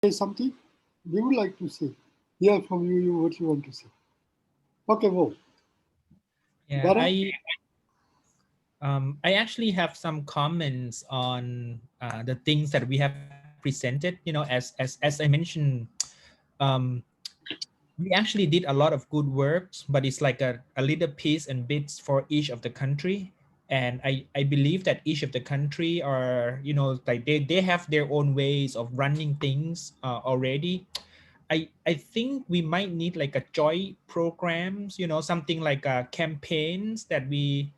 say something? We would like to say, hear from you what you want to say. Okay, well, Yeah, Bharat? I actually have some comments on the things that we have presented. You know, as I mentioned, um, we actually did a lot of good works, but it's like a little piece and bits for each of the country. And I believe that each of the country are, you know, like they have their own ways of running things already. I think we might need like a joint programs, you know, something like campaigns that we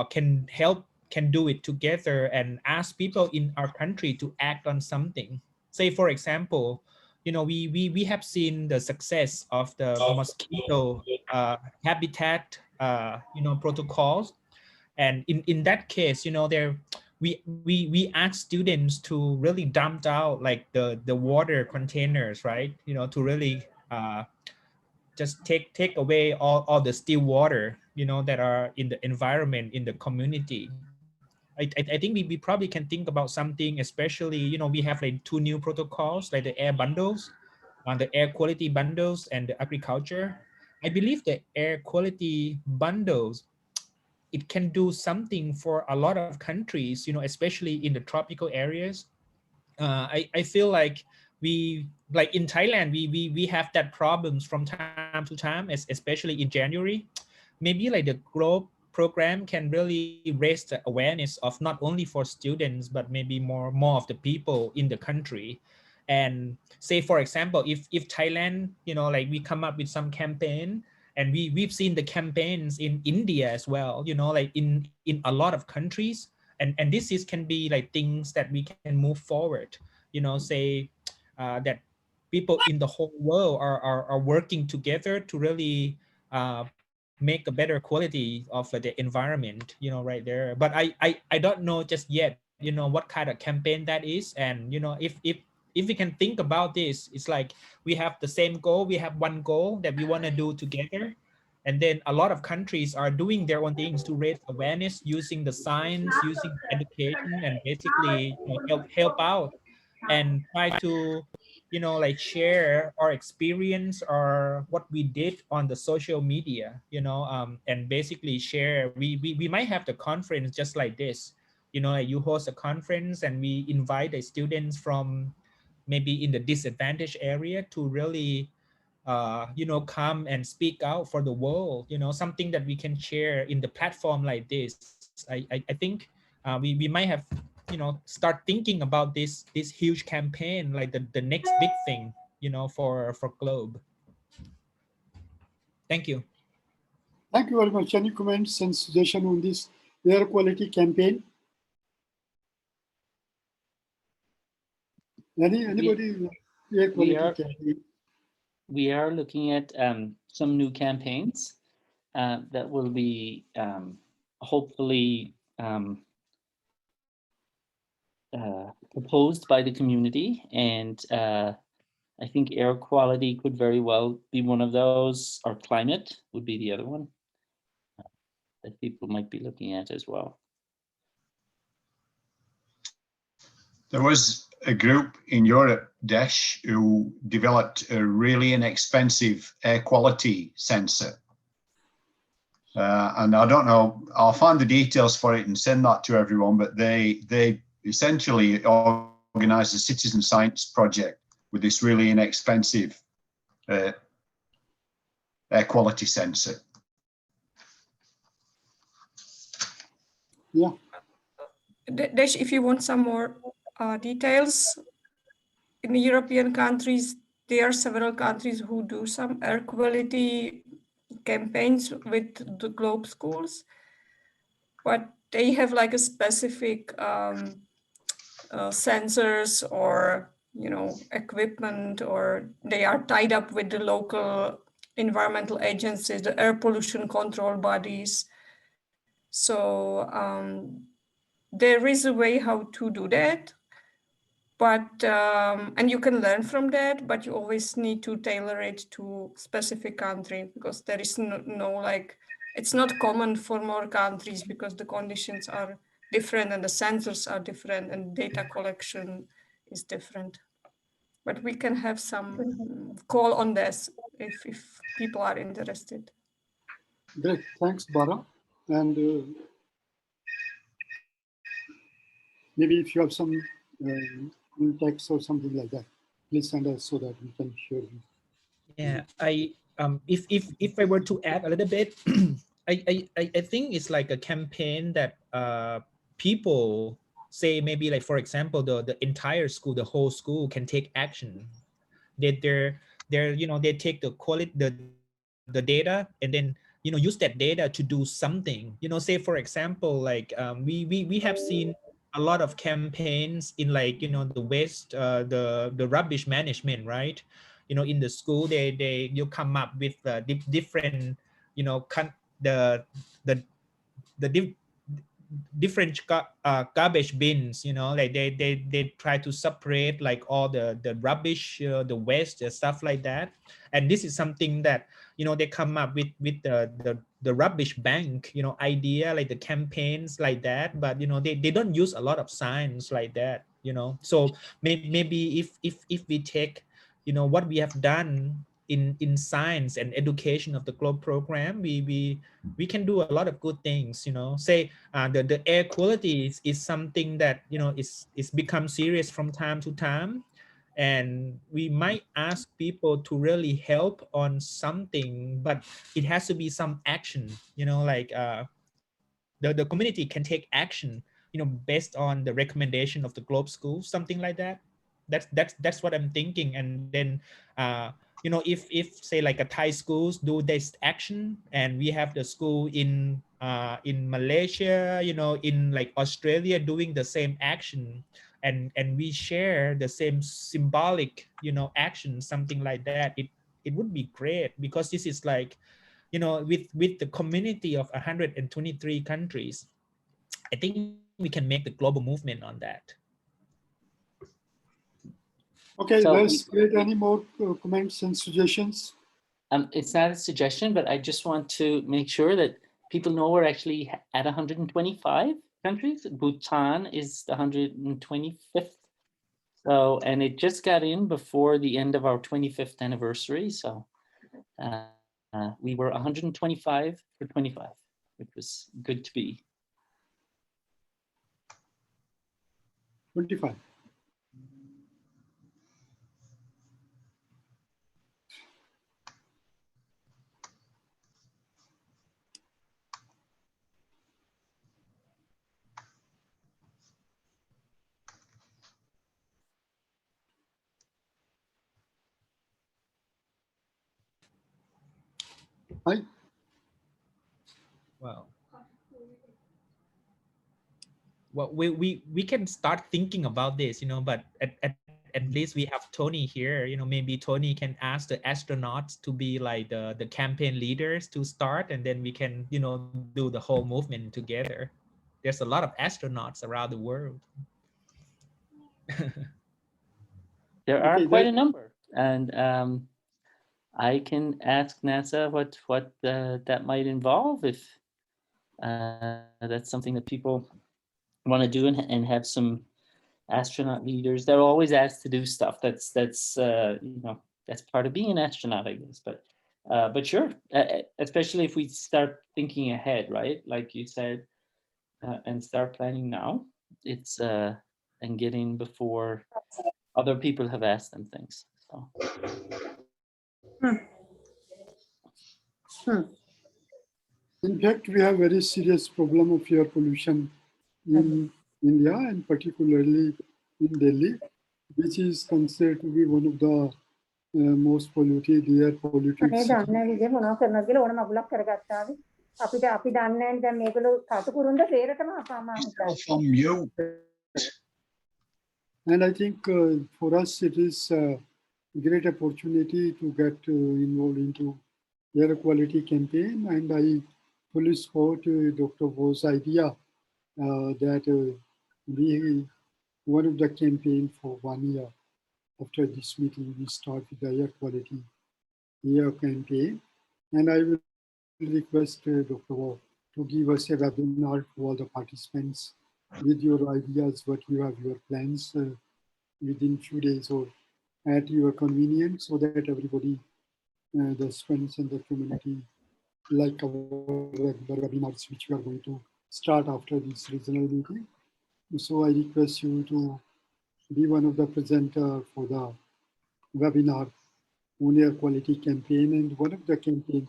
can help can do it together and ask people in our country to act on something. Say for example, you know, we have seen the success of the mosquito habitat you know protocols, and in that case, you know, there we ask students to really dump out like the water containers, right, you know, to really just take away all the still water, you know, that are in the environment in the community. I think we probably can think about something, especially, you know, we have like two new protocols like the air bundles, the air quality bundles and the agriculture. I believe the air quality bundles, it can do something for a lot of countries, you know, especially in the tropical areas. I feel like we, like in Thailand, we have that problems from time to time, especially in January. Maybe like the globe program can really raise the awareness of not only for students but maybe more of the people in the country. And say for example, if Thailand, you know, like we come up with some campaign, and we've seen the campaigns in India as well, you know, like in a lot of countries. And this is can be like things that we can move forward, you know, say that people in the whole world are working together to really make a better quality of the environment, you know, right there. But I don't know just yet, you know, what kind of campaign that is. And you know, if we can think about this, it's like we have the same goal, we have one goal that we want to do together. And then a lot of countries are doing their own things to raise awareness using the science, using education, and basically, you know, help out and try to, you know, like share our experience or what we did on the social media, you know, and basically share. We might have the conference just like this, you know, like you host a conference and we invite the students from maybe in the disadvantaged area to really you know, come and speak out for the world, you know, something that we can share in the platform like this. I think we might have, you know, start thinking about this huge campaign like the next big thing, you know, for globe. Thank you. Thank you very much. Any comments and suggestion on this air quality campaign? We Anybody? Air we quality are campaign. we are looking at some new campaigns that will be hopefully proposed by the community, and I think air quality could very well be one of those, or climate would be the other one that people might be looking at as well. There was a group in Europe, Desh, who developed a really inexpensive air quality sensor. And I don't know, I'll find the details for it and send that to everyone, but they essentially organized a citizen science project with this really inexpensive air quality sensor. Yeah. Desh, if you want some more details, in the European countries, there are several countries who do some air quality campaigns with the Globe schools, but they have like a specific sensors or, you know, equipment, or they are tied up with the local environmental agencies, the air pollution control bodies. So there is a way how to do that, but and you can learn from that, but you always need to tailor it to specific country, because there is no like, it's not common for more countries because the conditions are different and the sensors are different and data collection is different. But we can have some call on this if people are interested. Great, thanks, Bara. And maybe if you have some text or something like that, please send us so that we can share it. Yeah, if I were to add a little bit, I think it's like a campaign that people say, maybe like, for example, the entire school, the whole school can take action. They're they take the quality, the data, and then use that data to do something. Say for example, like we have seen a lot of campaigns in, like, the waste, the rubbish management, right? In the school, they you come up with different, the the the different garbage bins, like they try to separate like all the rubbish, the waste, stuff like that. And this is something that they come up with the rubbish bank idea, like the campaigns like that. But they don't use a lot of science like that. So maybe if we take what we have done in science and education of the GLOBE program, we can do a lot of good things. Say the air quality is something that is become serious from time to time, and we might ask people to really help on something, but it has to be some action. Like the community can take action based on the recommendation of the GLOBE school, something like that. That's what I'm thinking. And then if say like a Thai schools do this action, and we have the school in Malaysia, in like Australia doing the same action, and we share the same symbolic action, something like that, it would be great, because this is like with the community of 123 countries. I think we can make the global movement on that. Okay, So let's get any more comments and suggestions. it's not a suggestion, but I just want to make sure that people know we're actually at 125 countries. Bhutan is the 125th. So, and it just got in before the end of our 25th anniversary. So we were 125 for 25, which was good to be. 25. Hi. Wow. Well, we can start thinking about this, but at least we have Tony here. Maybe Tony can ask the astronauts to be like the campaign leaders to start, and then we can do the whole movement together. There's a lot of astronauts around the world. There are Okay, quite a number, and I can ask NASA what that might involve, if that's something that people want to do, and have some astronaut leaders. They're always asked to do stuff that's that's part of being an astronaut, I guess. But sure, especially if we start thinking ahead, right? Like you said, and start planning now. It's and getting before other people have asked them things. So. In fact, we have very serious problem of air pollution in India, and particularly in Delhi, which is considered to be one of the most polluted, air polluted cities. From you. And I think for us, it is a great opportunity to get involved into air quality campaign. And I fully support Dr. Bo's idea that we, one of the campaign for 1 year after this meeting, we start with the air quality year campaign. And I will request Dr. Bo to give us a webinar to all the participants with your ideas, what you have, your plans within few days or at your convenience so that everybody, the students and the community, like our regular webinars, which we are going to start after this regional meeting. So I request you to be one of the presenter for the webinar on air quality campaign. And one of the campaign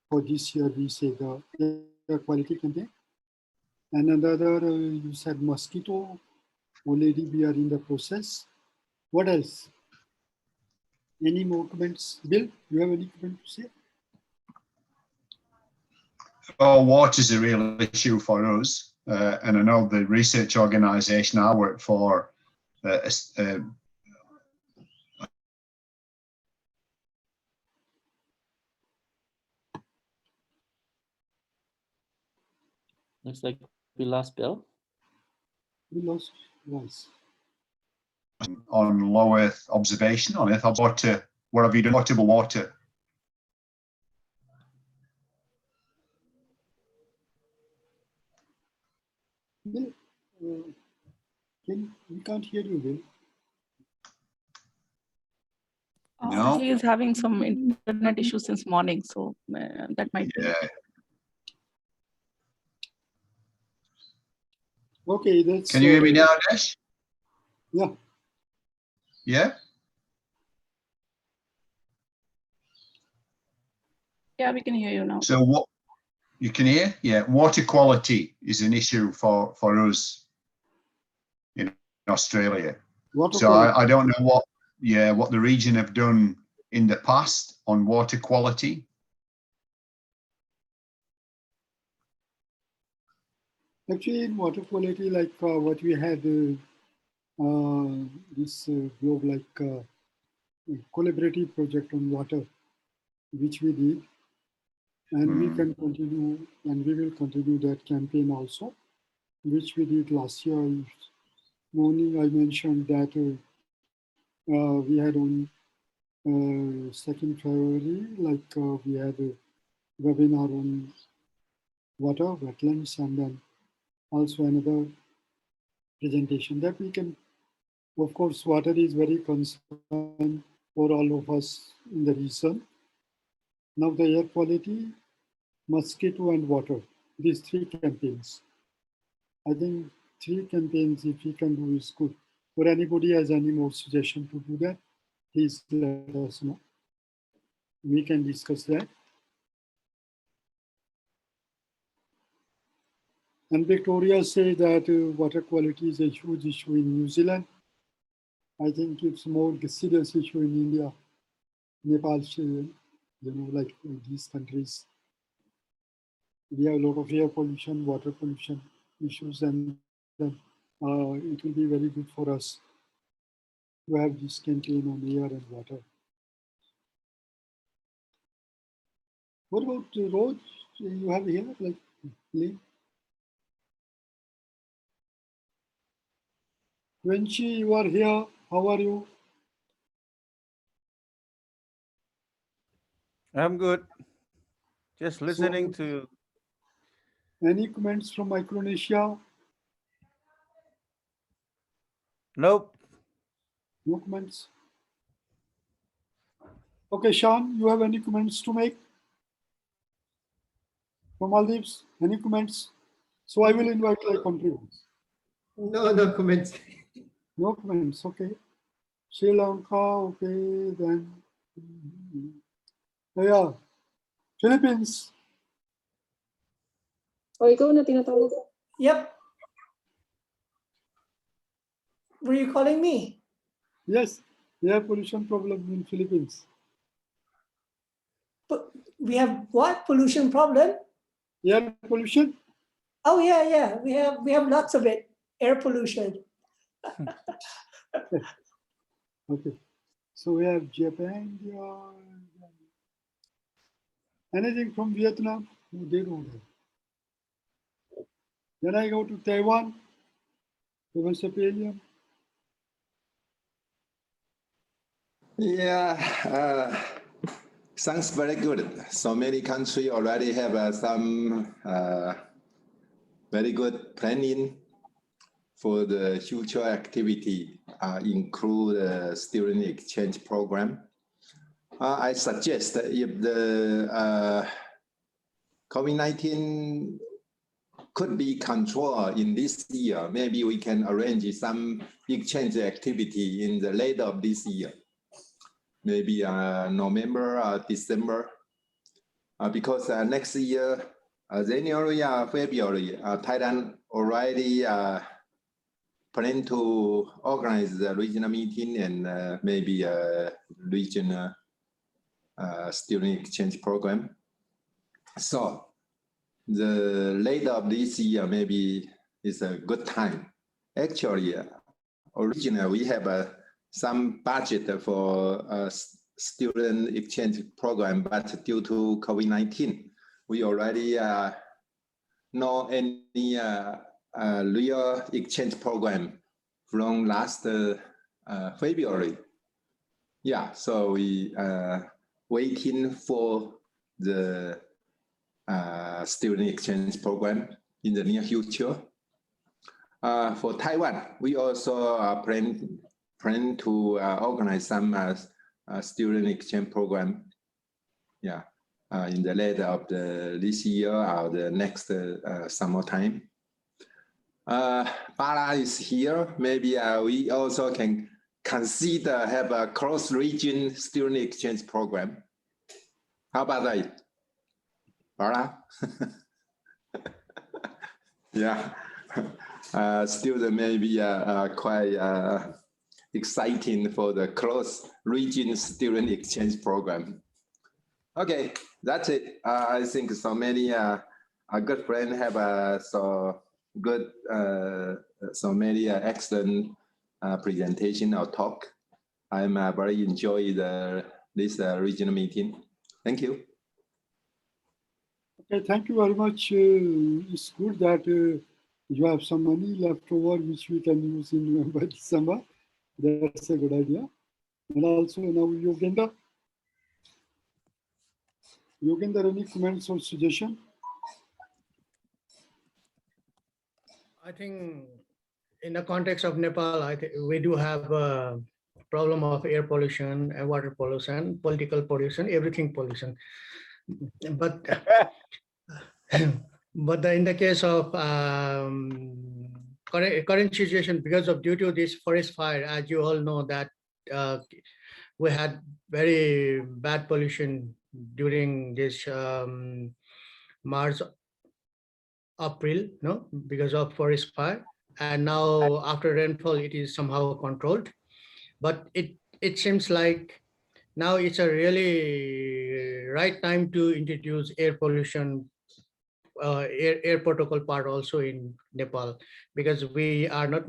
for this year, we say the air quality campaign. And another, you said mosquito. Already we are in the process. What else? Any more comments? Bill, you have any comment to say? Oh, water is a real issue for us. And I know the research organisation I work for Looks like we lost Bill. We lost voice. on low Earth observation, on Earth water. What have you done? Potable water. Bill, we can't hear you, Bill. No. He is having some internet issues since morning, so that might be. Yeah. Okay, that's. Can you hear me now, Desh? Yeah. Yeah. Yeah, we can hear you now. So what you can hear? Yeah. Water quality is an issue for us in Australia. Water So quality. I don't know what the region have done in the past on water quality. Actually, in water quality, like what we had this globe like collaborative project on water, which we did, and we can continue, and we will continue that campaign also, which we did last year. Morning, I mentioned that we had on 2nd February, like we had a webinar on water, wetlands, and then also another presentation that we can. Of course, water is very concern for all of us in the region. Now the air quality, mosquito and water, these three campaigns. I think 3 campaigns, if we can do, is good. Or anybody has any more suggestion to do that, please let us know. We can discuss that. And Victoria say that water quality is a huge issue in New Zealand. I think it's more serious issue in India, Nepal, like these countries. We have a lot of air pollution, water pollution issues, and then it will be very good for us to have this campaign on air and water. What about the roads you have here, like Lee? Wenchi, you are here. How are you? I'm good. Just listening So, to. Any comments from Micronesia? Nope. No comments. Okay, Sean, you have any comments to make from Maldives? Any comments? So I will invite my contributors. No comments. No comments, okay. Sri Lanka, okay, then. Yeah, Philippines. O ikaw na tinatawag. Yep. Were you calling me? Yes, air pollution problem in Philippines. But we have what? Pollution problem? Air pollution? Oh yeah. We have lots of it. Air pollution. Okay. So we have Japan, India. Anything from Vietnam? No, they don't have. Then I go to Taiwan. Episcopalian. Yeah, sounds very good. So many countries already have some very good planning for the future activity include the student exchange program. I suggest that if the COVID-19 could be controlled in this year, maybe we can arrange some exchange activity in the later of this year, maybe November or December, because next year, January or February, Thailand already plan to organize the regional meeting and maybe a regional student exchange program. So the later of this year maybe is a good time. Actually, originally we have some budget for a student exchange program, but due to COVID-19, we already no any real exchange program from last February. Yeah, so we waiting for the student exchange program in the near future. For Taiwan, we also plan to organize some student exchange program. Yeah. In the later of this year or the next summertime. Bala is here. Maybe we also can consider have a cross-region student exchange program. How about that, Bala? Yeah, student may be quite exciting for the cross-region student exchange program. Okay, that's it. I think so many good friends have so good, so many excellent presentation or talk. I'm very enjoy this regional meeting. Thank you. Okay, thank you very much. It's good that you have some money left over which we can use in November, December. That's a good idea. And also now Yogenda. Yogenda, any comments or suggestion? I think in the context of Nepal, I think we do have a problem of air pollution, water pollution, political pollution, everything pollution. But but in the case of current situation, because of due to this forest fire, as you all know that we had very bad pollution during this March, April, no, because of forest fire, and now after rainfall it is somehow controlled, but it seems like now it's a really right time to introduce air pollution air protocol part also in Nepal, because we are not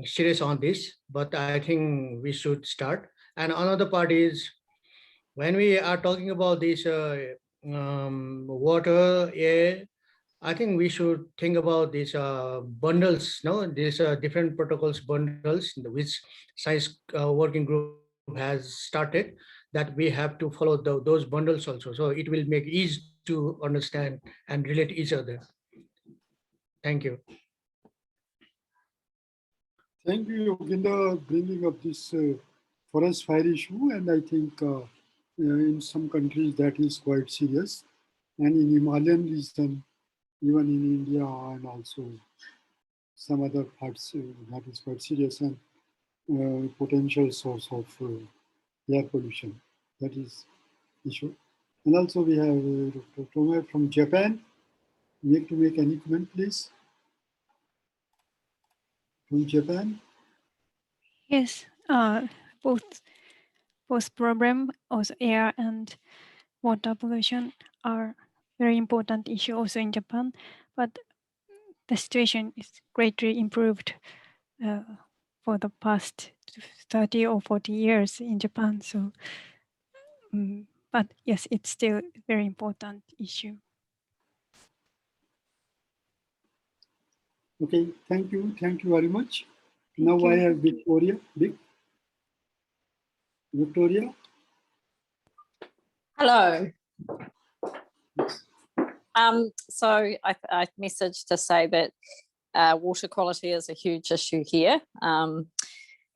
serious on this, but I think we should start. And another part is when we are talking about this water, air, I think we should think about these bundles, no, these different protocols bundles, which science working group has started, that we have to follow those bundles also. So it will make easy to understand and relate each other. Thank you. Thank you, Yogenda, bringing up this forest fire issue. And I think in some countries that is quite serious. And in Himalayan region, even in India and also some other parts, that is quite serious and potential source of air pollution. That is issue. And also we have Dr. Tome from Japan. You need to make any comment, please? From Japan? Yes, both problem, also air and water pollution, are very important issue also in Japan, but the situation is greatly improved for the past 30 or 40 years in Japan. So, but yes, it's still a very important issue. Okay, thank you very much. Now I have Victoria. Victoria. Hello. So I messaged to say that water quality is a huge issue here, and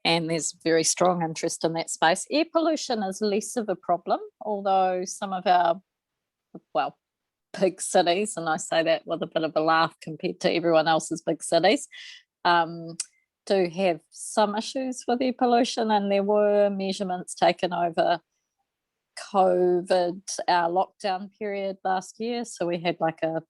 there's very strong interest in that space. Air pollution is less of a problem, although some of our, well, big cities, and I say that with a bit of a laugh compared to everyone else's big cities, do have some issues with air pollution, and there were measurements taken over COVID, our lockdown period last year. So we had like a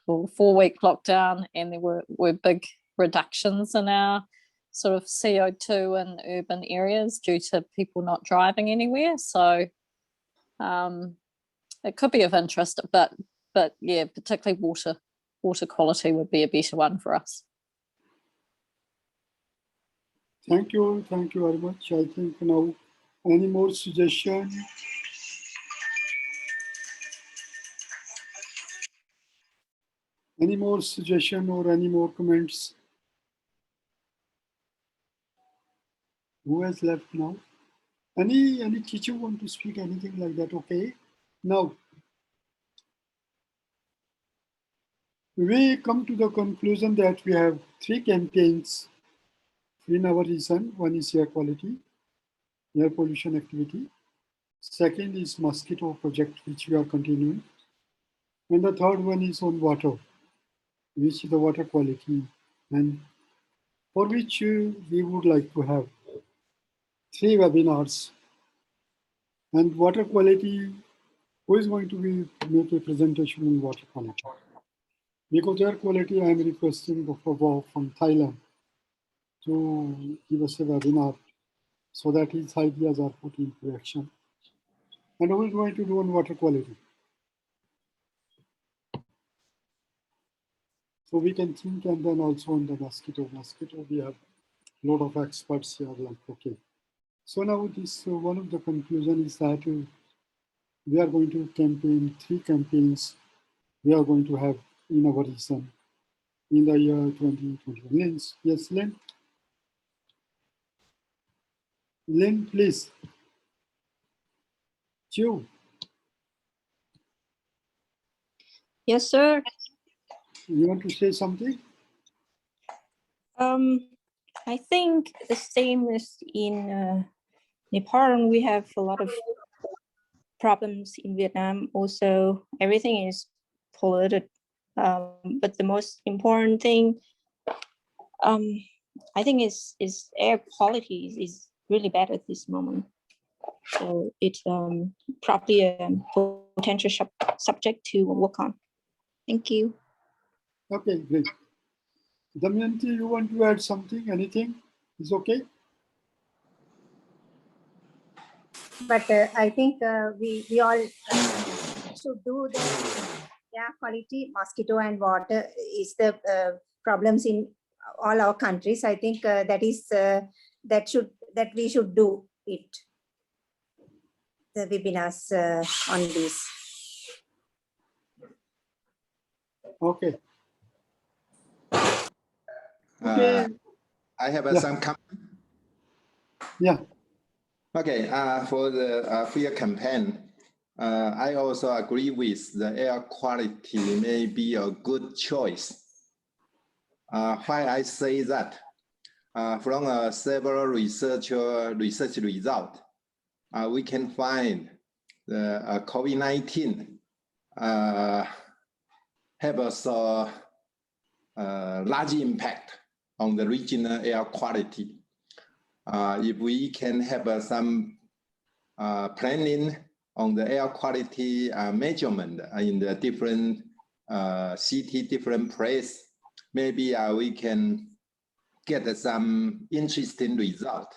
4-week lockdown, and there were big reductions in our sort of CO2 in urban areas due to people not driving anywhere. So it could be of interest, but yeah, particularly water quality would be a better one for us. Thank you very much. I think now any more suggestions? Any more suggestion or any more comments? Who has left now? Any teacher want to speak anything like that? Okay. Now we come to the conclusion that we have 3 campaigns in our region. One is air quality, air pollution activity. Second is mosquito project, which we are continuing. And the third one is on water, which is the water quality, and for which we would like to have 3 webinars. And water quality, who is going to make a presentation on water quality? Because air quality, I am requesting Dr. Bob from Thailand to give us a webinar so that his ideas are put into action. And who is going to do on water quality? So we can think, and then also on the mosquito. Mosquito, we have a lot of experts here, like, okay. So now this, one of the conclusions is that we are going to campaign 3 campaigns we are going to have in our region in the year 2021. Yes, Lynn? Lynn, please. Joe. Yes, sir. You want to say something? I think the same as in Nepal. We have a lot of problems in Vietnam. Also, everything is polluted. But the most important thing, I think, is air quality is really bad at this moment. So it's probably a potential subject to work on. Thank you. Okay, great. Damayanti, you want to add something? Anything? Is okay? But I think we all should do the air quality, mosquito and water is the problems in all our countries. I think that we should do it. The webinars on this. Okay. Okay. I have some comment. Yeah. Okay, for the field campaign, I also agree with the air quality may be a good choice. Why I say that? From several research results, we can find the COVID-19 have a large impact on the regional air quality. If we can have some planning on the air quality measurement in the different city, different place, maybe we can get some interesting result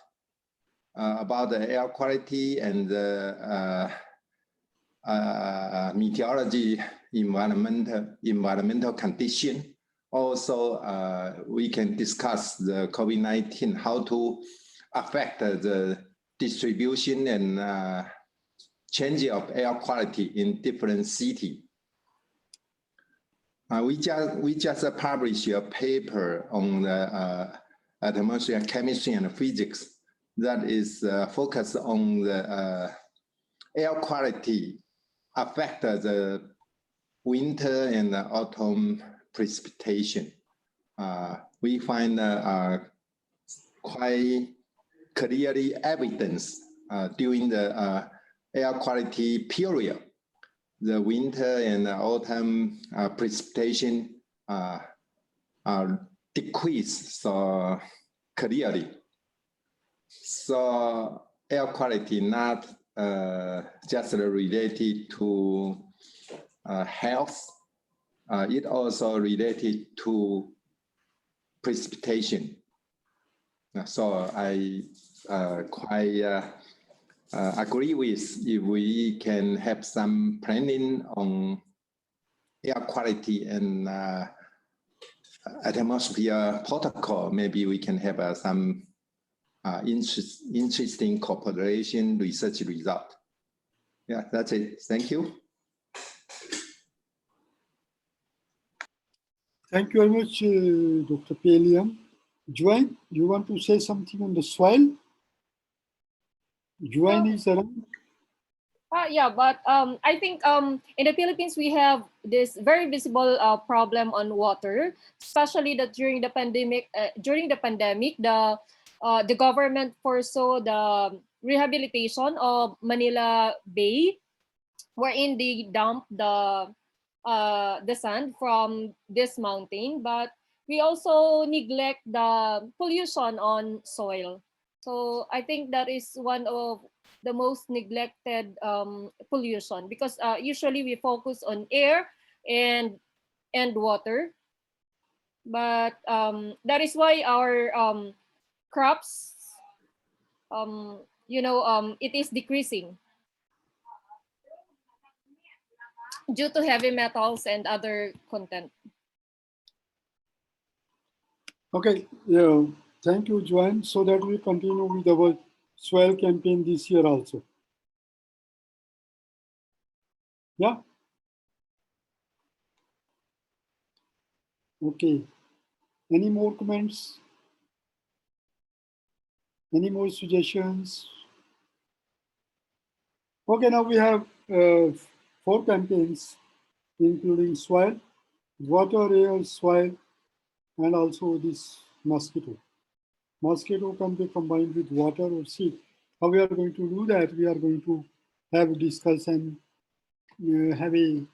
about the air quality and the meteorology, environmental condition. Also, we can discuss the COVID-19, how to affect the distribution and change of air quality in different cities. We just published a paper on the atmospheric chemistry and physics that is focused on the air quality affect the winter and autumn precipitation. We find quite clearly evidence during the air quality period. The winter and autumn precipitation decrease so clearly. So air quality not just related to health, it also related to precipitation. So I quite agree with if we can have some planning on air quality and atmosphere protocol, maybe we can have some interesting cooperation research result. Yeah, that's it. Thank you. Thank you very much, Dr. Paliam. Joanne, you want to say something on the soil? Joanne is around. Yeah, but I think in the Philippines we have this very visible problem on water, especially that during the pandemic. The government foresaw the rehabilitation of Manila Bay, wherein they dump the sand from this mountain, but we also neglect the pollution on soil. So I think that is one of the most neglected pollution, because usually we focus on air and water, but that is why our crops, it is decreasing due to heavy metals and other content. Okay, yeah, thank you, Joanne. So that we continue with our soil campaign this year also. Yeah. Okay. Any more comments? Any more suggestions? Okay, now we have 4 campaigns, including soil, water, air, soil, and also this mosquito. Mosquito can be combined with water or seed. How we are going to do that? We are going to have a discussion, have a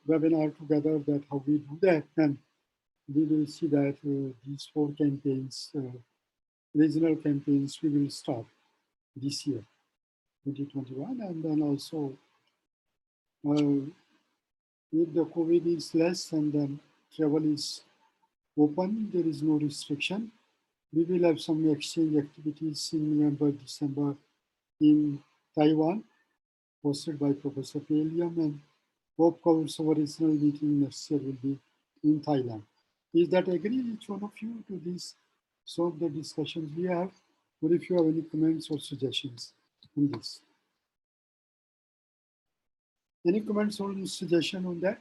webinar together that how we do that, and we will see that these 4 campaigns, regional campaigns, we will start this year, 2021, and then also if the COVID is less and then travel is open, there is no restriction, we will have some exchange activities in November, December in Taiwan, hosted by Professor Paliam, and hope covers our regional meeting next year will be in Thailand. Is that agree, each one of you, to this, some of the discussions we have, or if you have any comments or suggestions on this? Any comments or suggestion on that?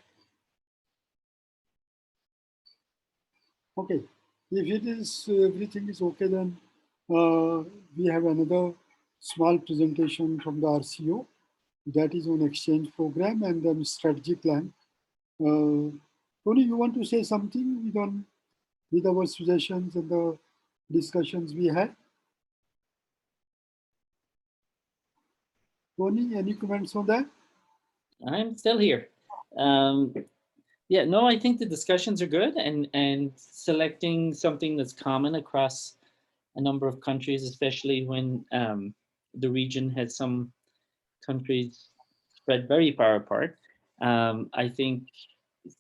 Okay, if it is everything is okay, then we have another small presentation from the RCO that is on exchange program and then strategy plan. Tony, you want to say something with our suggestions and the discussions we had? Tony, any comments on that? I'm still here. Yeah, no, I think the discussions are good, and selecting something that's common across a number of countries, especially when the region has some countries spread very far apart. I think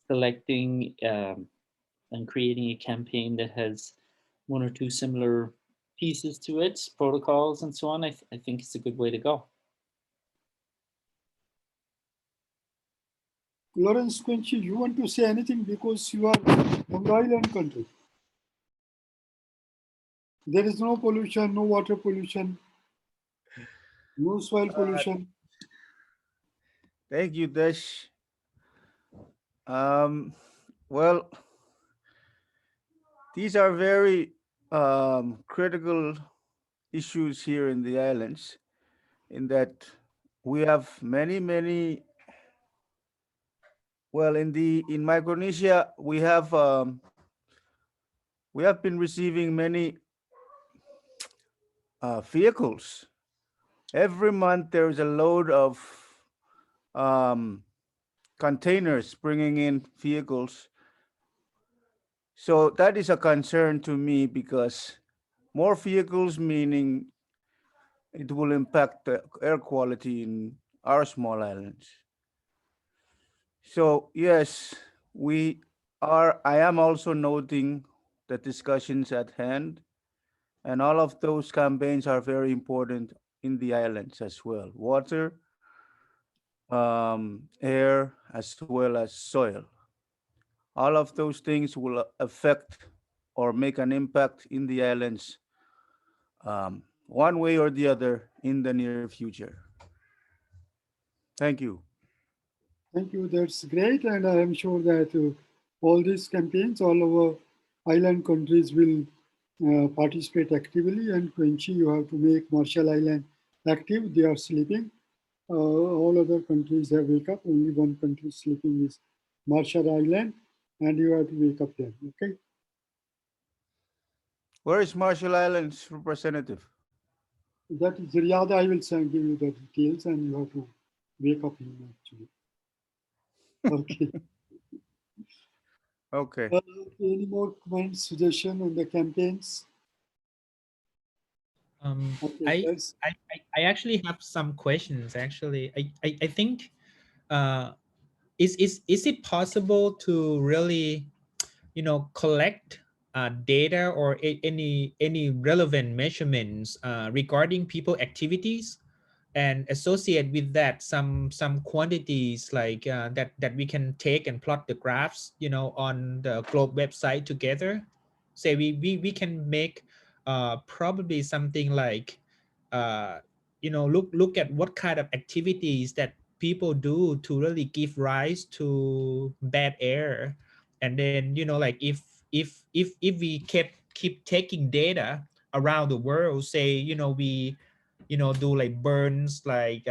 selecting and creating a campaign that has 1 or 2 similar pieces to it, protocols and so on, I think it's a good way to go. Lawrence Quincy, you want to say anything because you are from the island country? There is no pollution, no water pollution, no soil pollution. Thank you, Dash. Well, these are very critical issues here in the islands, in that we have many Well, in Micronesia, we have been receiving many vehicles. Every month there is a load of containers bringing in vehicles. So that is a concern to me because more vehicles meaning it will impact the air quality in our small islands. So yes, I am also noting the discussions at hand, and all of those campaigns are very important in the islands as well. Water, air, as well as soil. All of those things will affect or make an impact in the islands one way or the other in the near future. Thank you. Thank you. That's great. And I am sure that all these campaigns, all our island countries will participate actively. And Quincy, you have to make Marshall Island active. They are sleeping. All other countries have wake up. Only one country sleeping is Marshall Island. And you have to wake up them. Okay. Where is Marshall Islands representative? That is Riyadh. I will give you the details and you have to wake up him actually. Okay. Okay. Any more comments, suggestion on the campaigns? Okay, I actually have some questions. Actually, I think is it possible to really collect data or any relevant measurements regarding people activities and associate with that some quantities like that we can take and plot the graphs on the Globe website together. Say we can make probably something like look at what kind of activities that people do to really give rise to bad air, and then like if we keep taking data around the world, say we do like burns like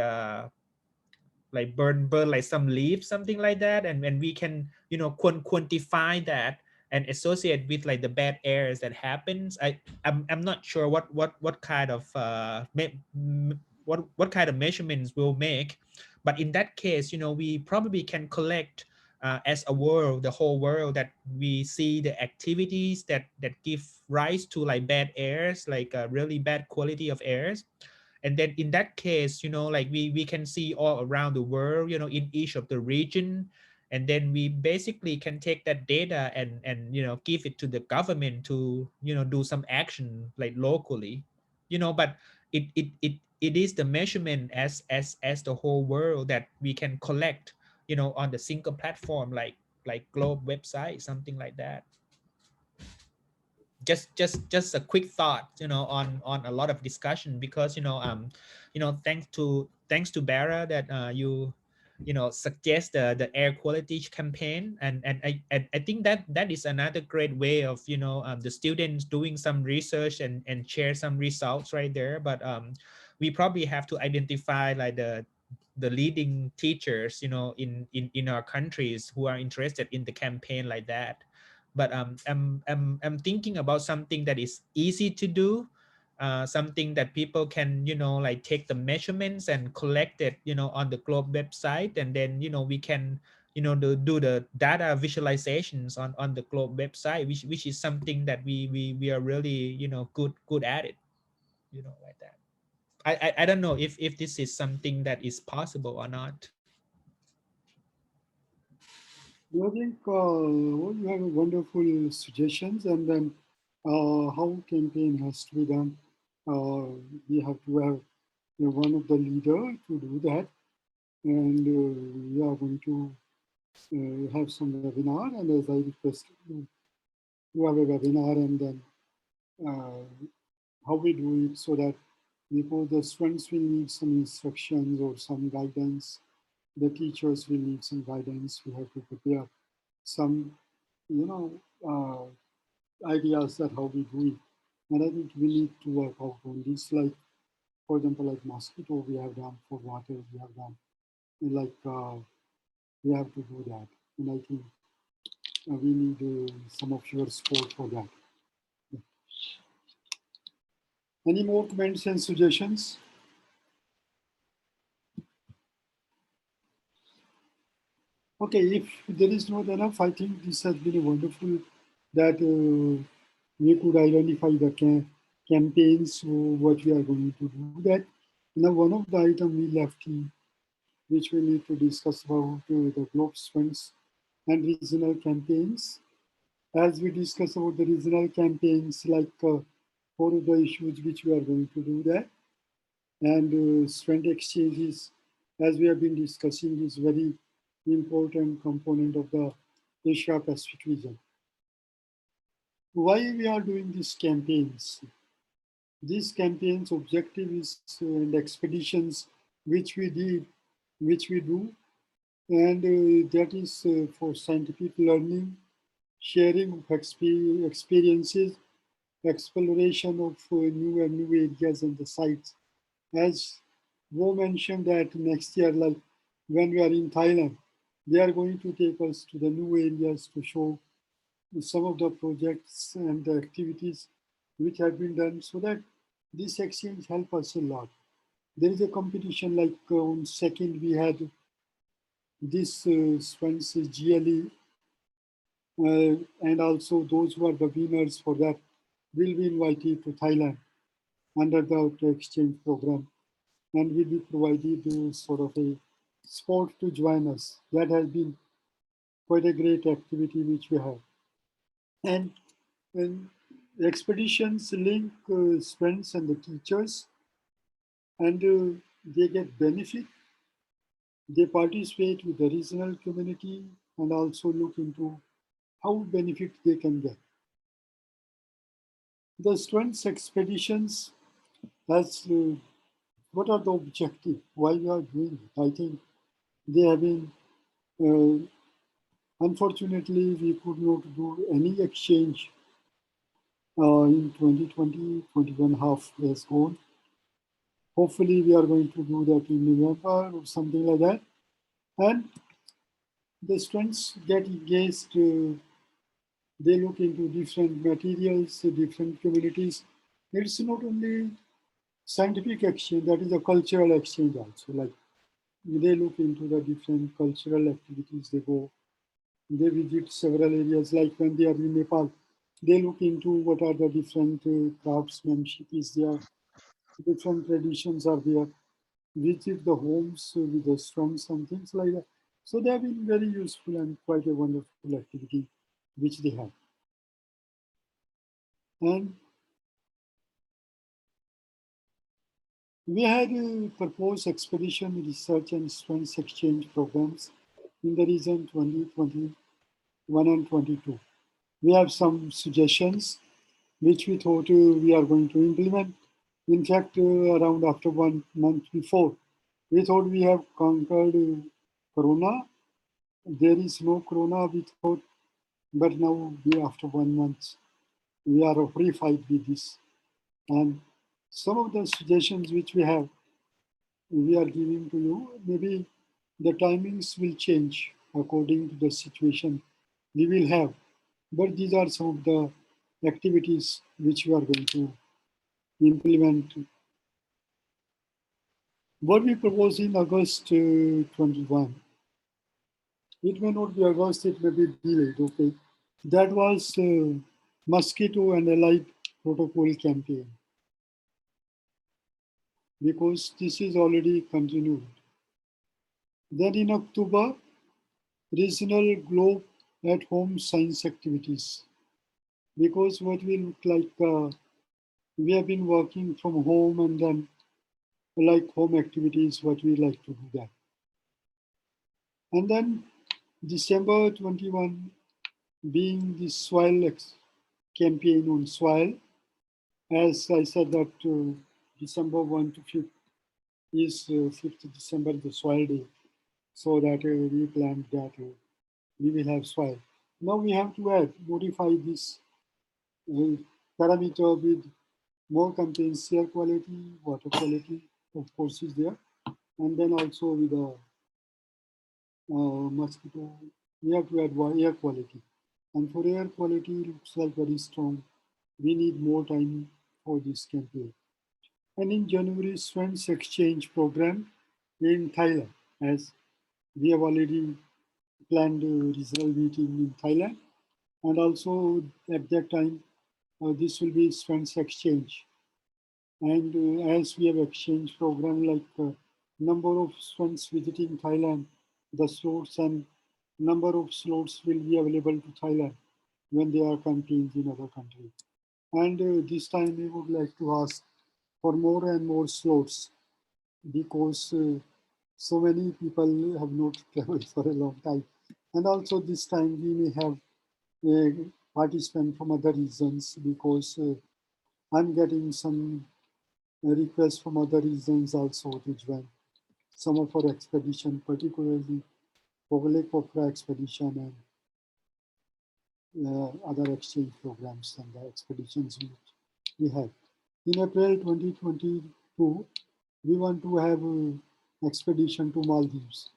burn like some leaves, something like that, and when we can quantify that and associate with like the bad airs that happens. I'm not sure what kind of what kind of measurements we'll make, but in that case we probably can collect as a world, the whole world, that we see the activities that give rise to like bad airs, like a really bad quality of airs. And then in that case like we can see all around the world in each of the region, and then we basically can take that data and give it to the government to do some action like locally, but it is the measurement as the whole world that we can collect on the single platform like Globe website, something like that. Just a quick thought on a lot of discussion, because thanks to Bara that you suggest the air quality campaign, and I think that is another great way of the students doing some research and share some results right there. But we probably have to identify like the leading teachers in our countries who are interested in the campaign like that. But I'm thinking about something that is easy to do, something that people can like take the measurements and collect it on the Globe website, and then we can do the data visualizations on the Globe website, which is something that we are really good at it, like that. I don't know if this is something that is possible or not. I think you have wonderful suggestions, and then how campaign has to be done. We have to have one of the leader to do that, and we are going to have some webinar, and as I requested you to have a webinar, and then how we do it, so that because the students will need some instructions or some guidance, the teachers will need some guidance. We have to prepare some, ideas that how we do it. And I think we need to work out on this, like, for example, like mosquito we have done, for water we have done, like we have to do that. And I think we need some of your support for that. Any more comments and suggestions? Okay, if there is not enough, I think this has been wonderful that we could identify the campaigns, what we are going to do that. Now, one of the items we left in, which we need to discuss about the globe funds and regional campaigns. As we discuss about the regional campaigns, like four of the issues which we are going to do that. And strength exchanges, as we have been discussing, is very important component of the Asia Pacific region. Why we are doing these campaigns? These campaigns' objective is and expeditions which we do, and that is for scientific learning, sharing of experiences, exploration of new areas and the sites. As Wo mentioned that next year, like when we are in Thailand, they are going to take us to the new areas to show some of the projects and the activities which have been done, so that this exchange help us a lot. There is a competition, like on 2nd we had this Swen's GLE, and also those who are the winners for that will be invited to Thailand under the auto exchange program, and will be provided sort of a sport to join us. That has been quite a great activity which we have. And expeditions link students and the teachers, and they get benefit. They participate with the regional community and also look into how benefit they can get. The students' expeditions, as what are the objectives? Why we are doing it? I think they have been, unfortunately, we could not do any exchange in 2020, 21 half years gone. Hopefully, we are going to do that in November or something like that. And the students get engaged, they look into different materials, different communities. It's not only scientific exchange, that is a cultural exchange also. Like they look into the different cultural activities, they go, they visit several areas, like when they are in Nepal, they look into what are the different craftsmanship is there, different traditions are there, visit the homes with the students and things like that. So they have been very useful and quite a wonderful activity which they have. And we had proposed expedition research and students exchange programs in the region 2021 and 22. We have some suggestions which we thought we are going to implement. In fact, around after 1 month before, we thought we have conquered Corona. There is no Corona, we thought, but now after 1 month, we are a free fight with this. And some of the suggestions which we have, we are giving to you, maybe the timings will change according to the situation we will have. But these are some of the activities which we are going to implement. What we propose in August 21, it may not be August, it may be delayed, okay? That was mosquito and allied protocol campaign, because this is already continued. Then in October, regional globe at home science activities, because what we look like, we have been working from home, and then like home activities, what we like to do that. And then December 21 being the soil campaign on soil. As I said that December 1 to 5th is 5th December, the soil day. So that we planned that we will have soil. Now we have to modify this parameter with more campaigns, air quality, water quality, of course, is there. And then also with the mosquito we have to add air quality. And for air quality, looks like very strong. We need more time for this campaign. And in January, Students Exchange Program in Thailand, as we have already planned a regional meeting in Thailand. And also at that time, this will be Students Exchange. And as we have exchange program, like number of students visiting Thailand, the slots and number of slots will be available to Thailand when there are campaigns in other countries. And this time we would like to ask for more and more slots because so many people have not traveled for a long time. And also this time we may have a participant from other regions because I'm getting some requests from other regions also to join some of our expedition, particularly Pogale Pokhara expedition and other exchange programs and the expeditions we have. In April 2022, we want to have an expedition to Maldives.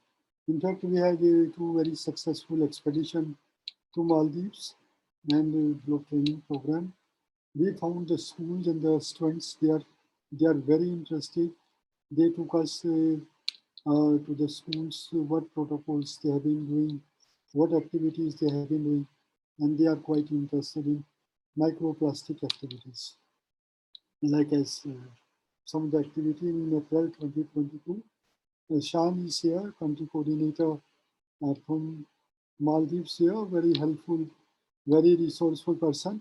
In fact, we had two very successful expedition to Maldives and a globe training program. We found the schools and the students, they are very interested. They took us to the schools, what protocols they have been doing, what activities they have been doing, and they are quite interested in microplastic activities. Like as some of the activity in April 2022, Shan is here, country coordinator from Maldives here, very helpful, very resourceful person.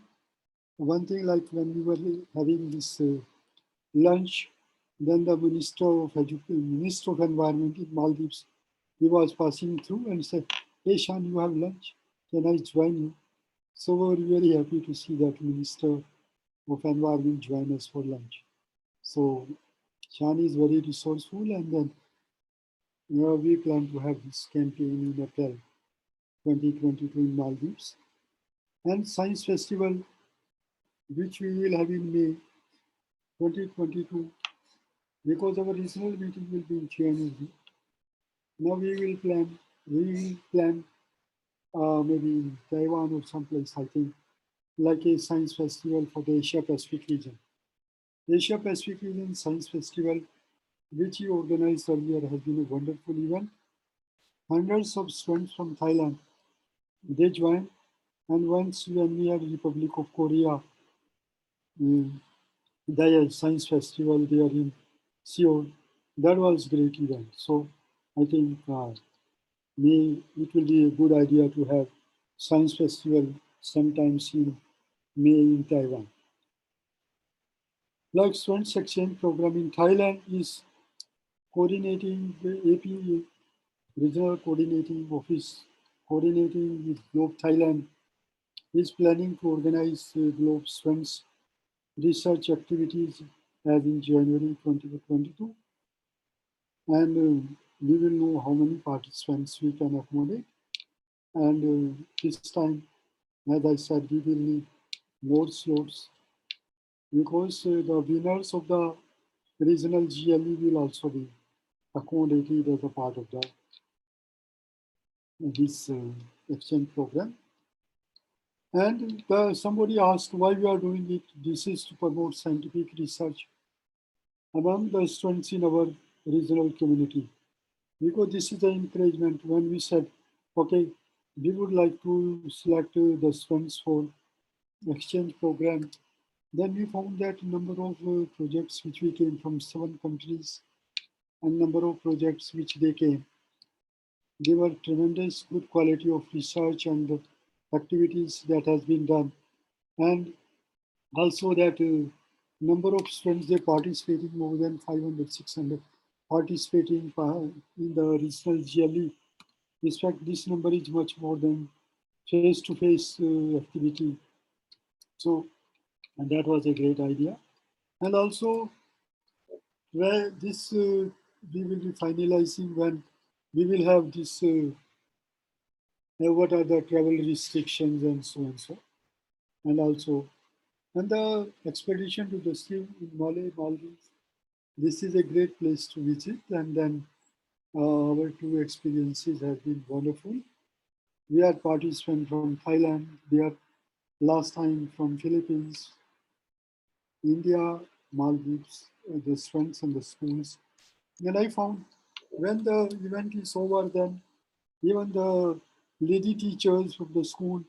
One thing, like when we were having this lunch, then the Minister of Environment in Maldives, he was passing through and said, "Hey Shan, you have lunch? Can I join you?" So we were very happy to see that Minister of Environment join us for lunch. So Shan is very resourceful, and then we plan to have this campaign in April 2022 in Maldives. And Science Festival, which we will have in May 2022, because our regional meeting will be in January. Now we will plan maybe in Taiwan or someplace, I think, like a science festival for the Asia Pacific region. Asia Pacific region Science Festival, which you organized earlier, has been a wonderful event. Hundreds of students from Thailand, they joined, and once when we had Republic of Korea, the science festival there in Seoul, that was great event. So I think it will be a good idea to have science festival sometimes in May in Taiwan. Like Students Exchange Program in Thailand is coordinating the AP Regional Coordinating Office, coordinating with Globe Thailand, is planning to organize Globe Students research activities as in January 2022. And we will know how many participants we can accommodate. And this time, as I said, we will need more slots because the winners of the regional GLE will also be accommodated as a part of this exchange program. And somebody asked why we are doing it. This is to promote scientific research among the students in our regional community. Because this is the encouragement when we said, okay, we would like to select the students for exchange program. Then we found that number of projects which we came from 7 countries and number of projects which they came. They were tremendous good quality of research and activities that has been done. And also that number of students they participating more than 500, 600 participating in the regional GLE. In fact, this number is much more than face-to-face activity. So, and that was a great idea. And also, where this we will be finalizing when we will have this, what are the travel restrictions and so and so. And also, and the expedition to the sea in Maldives, this is a great place to visit. And then our 2 experiences have been wonderful. We had participants from Thailand, we had last time from Philippines, India, Maldives, the students and the schools. And I found when the event is over, then even the lady teachers of the school,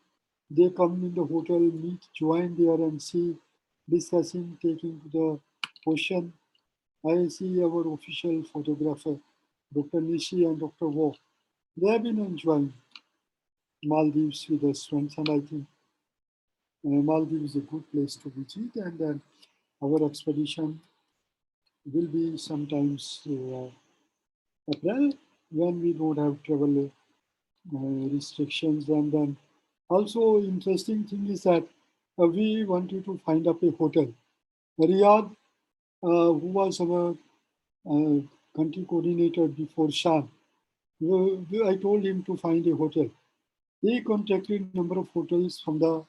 they come in the hotel, meet, join there and see, discussing, taking to the ocean. I see our official photographer, Dr. Nishi and Dr. Wo. They have been enjoying Maldives with the students, and I think Maldives is a good place to visit. And then our expedition will be sometimes April when we don't have travel restrictions. And then also interesting thing is that we wanted to find up a hotel. Riyadh, who was our country coordinator before Shan, I told him to find a hotel. He contacted a number of hotels from the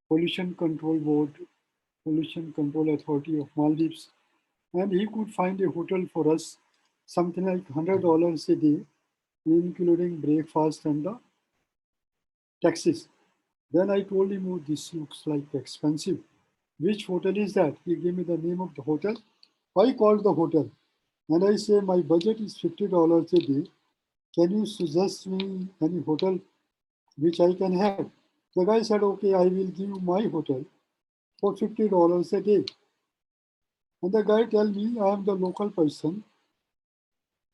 Pollution Control Board, Pollution Control Authority of Maldives, and he could find a hotel for us, something like $100 a day, including breakfast and the taxes. Then I told him, oh, this looks like expensive. Which hotel is that? He gave me the name of the hotel. I called the hotel and I say, my budget is $50 a day. Can you suggest me any hotel which I can have? The guy said, okay, I will give you my hotel for $50 a day. And the guy tell me, I am the local person.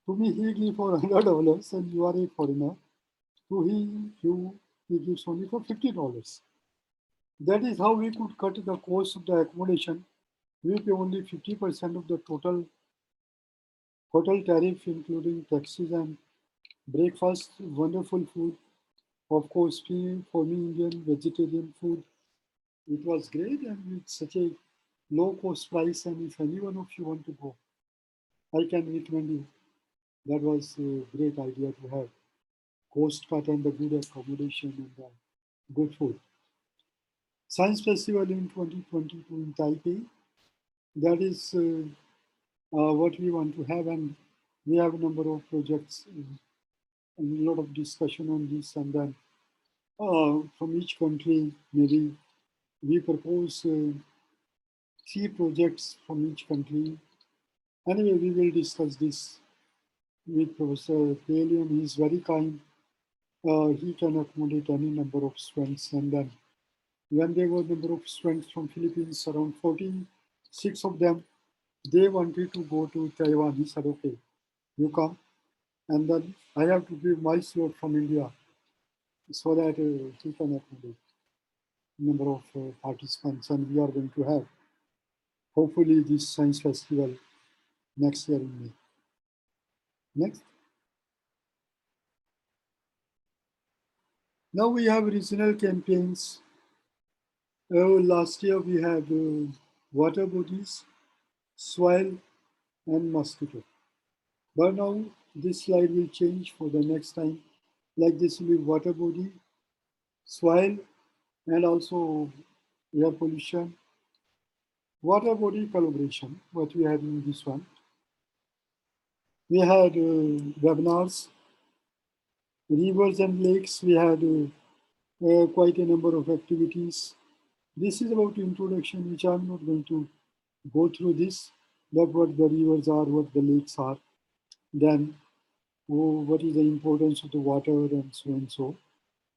To me, he give for $100 and you are a foreigner. To him, he gives only for $50. That is how we could cut the cost of the accommodation. We pay only 50% of the total hotel tariff, including taxis and breakfast, wonderful food. Of course, for me, Indian vegetarian food, it was great and with such a low cost price. And if any one of you want to go, I can recommend you. That was a great idea to have coast cut and the good accommodation and the good food. Science Festival in 2022 in Taipei. That is what we want to have, and we have a number of projects and a lot of discussion on this. And then from each country, maybe we propose 3 projects from each country. Anyway, we will discuss this with Professor Paley. He is very kind. He can accommodate any number of students. And then when there were number of students from Philippines, around 46 of them, they wanted to go to Taiwan. He said, okay, you come. And then I have to give my slot from India so that he can accommodate number of participants. And we are going to have, hopefully, this science festival next year in May. Next. Now we have regional campaigns. Last year we had water bodies, soil, and mosquito. But now this slide will change for the next time. Like this will be water body, soil, and also air pollution. Water body collaboration, what we had in this one. We had webinars, rivers and lakes. We had quite a number of activities. This is about introduction, which I'm not going to go through this, but what the rivers are, what the lakes are, then what is the importance of the water and so and so.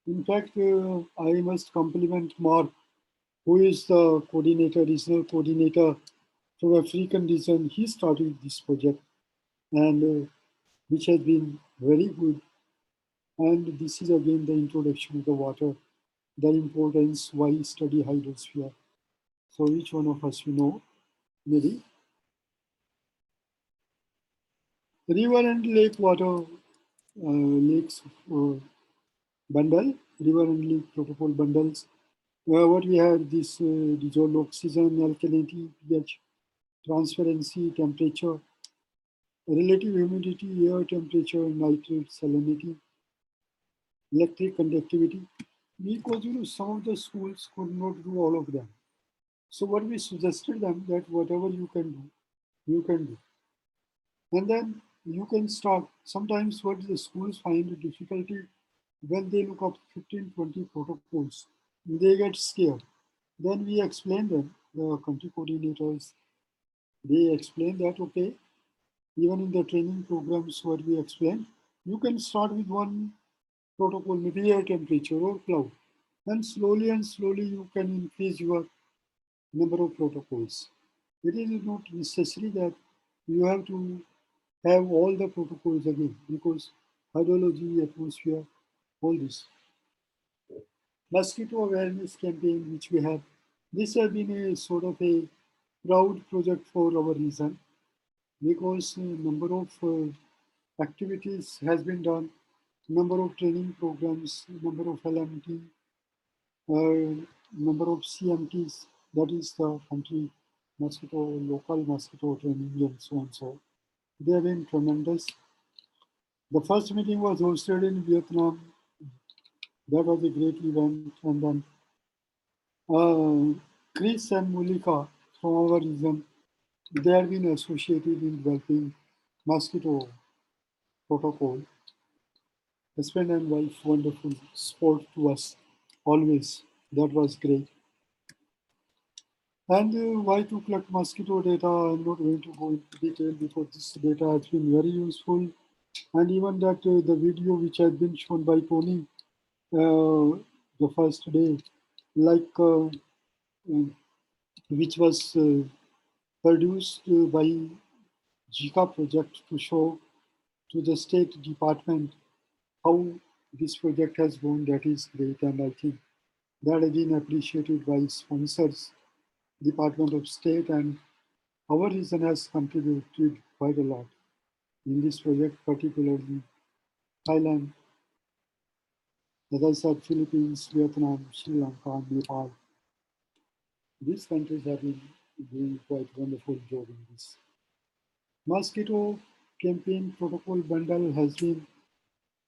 In fact, I must compliment Mark, who is the coordinator, regional coordinator from African region. He started this project and which has been very good. And this is again the introduction of the water, the importance, why study hydrosphere. So each one of us, we know, maybe. River and lake water, lakes bundle, river and lake protocol bundles. What we have this dissolved oxygen, alkalinity, pH, transparency, temperature, relative humidity, air temperature, nitrate, salinity, electric conductivity. Because some of the schools could not do all of them. So what we suggested them that whatever you can do, you can do. And then you can start. Sometimes what the schools find a difficulty when they look up 15, 20 protocols, they get scared. Then we explain them, the country coordinators, they explain that, okay, even in the training programs what we explain, you can start with one protocol, maybe air temperature or cloud. And slowly you can increase your number of protocols. It is not necessary that you have to have all the protocols again because hydrology, atmosphere, all this. Mosquito awareness campaign which we have, this has been a sort of a proud project for our region because a number of activities has been done, number of training programs, number of LMT, number of CMTs, that is the country mosquito, local mosquito training and so on. So they have been tremendous. The first meeting was hosted in Vietnam. That was a great event. And then Chris and Mulika from our region, they have been associated in developing mosquito protocol. Husband and wife, wonderful support to us always. That was great. And why to collect mosquito data? I'm not going to go into detail because this data has been very useful. And even that the video which has been shown by Tony the first day, like which was produced by JICA project to show to the State Department how this project has gone, that is great. And I think that has been appreciated by sponsors, Department of State, and our region has contributed quite a lot in this project, particularly Thailand, as I said, Philippines, Vietnam, Sri Lanka, Nepal. These countries have been doing quite wonderful job in this. Mosquito campaign protocol bundle has been,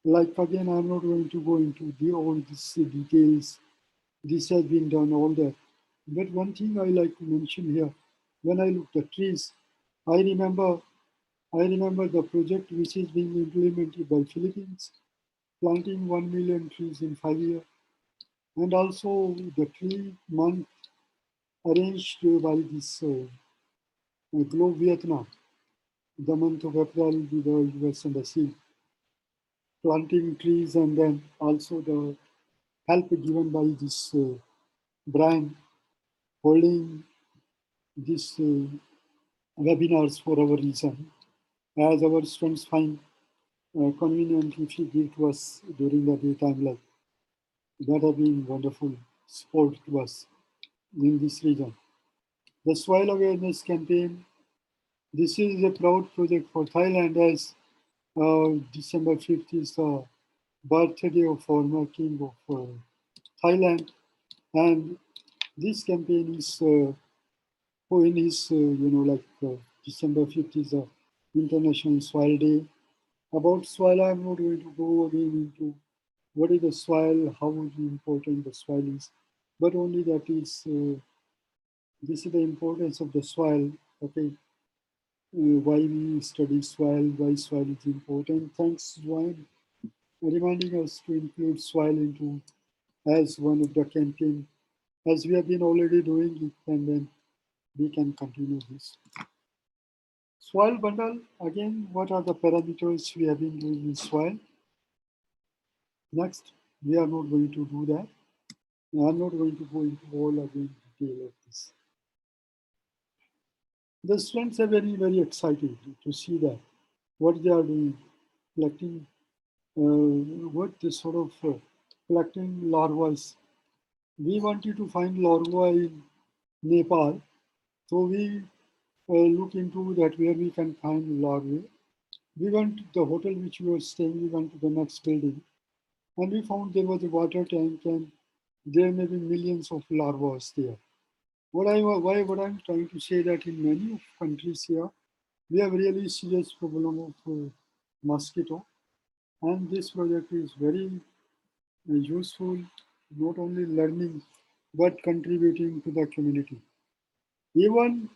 like again, I'm not going to go into all these details. This has been done, all that. But one thing I like to mention here, when I look at trees, I remember the project which is being implemented by Philippines, planting 1 million trees in 5 years, and also the tree month arranged by this Globe Vietnam, the month of April with the US Embassy, planting trees, and then also the help given by this Brian holding these webinars for our region, as our students find convenient if you give to us during the daytime life. That have been wonderful support to us in this region. The soil awareness campaign, this is a proud project for Thailand as December 5th is the birthday of former king of Thailand. And this campaign is in his, December 5th is a International Soil Day. About soil, I'm not going to go again into what is the soil, how important the soil is, but only that is, this is the importance of the soil, okay? Why we study soil, why soil is important. Thanks, Joanne, reminding us to include soil into as one of the campaign, as we have been already doing it, and then we can continue this. Soil bundle, again, what are the parameters we have been doing in soil? Next, we are not going to do that. I'm not going to go into all again detail of this. The students are very, very excited to see that, what they are doing, collecting, what this sort of collecting larvae. We wanted to find larvae in Nepal, so we look into that where we can find larvae. We went to the hotel which we were staying, we went to the next building, and we found there was a water tank and there may be millions of larvae there. What I'm trying to say that in many of countries here, we have really serious problem of mosquito, and this project is very useful, not only learning, but contributing to the community. Even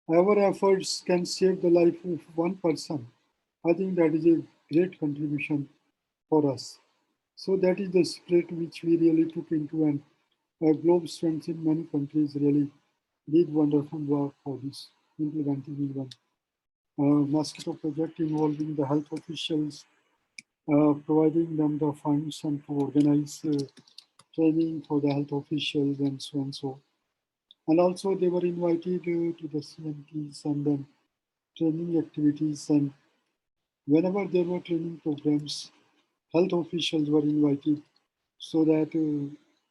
our efforts can save the life of one person. I think that is a great contribution for us. So that is the spirit which we really took into, and globe strengths in many countries really did wonderful work for this, implementing even mosquito project involving the health officials, providing them the funds and to organize training for the health officials and so and so. And also they were invited to the CMTs and then training activities, and whenever there were training programs, health officials were invited so that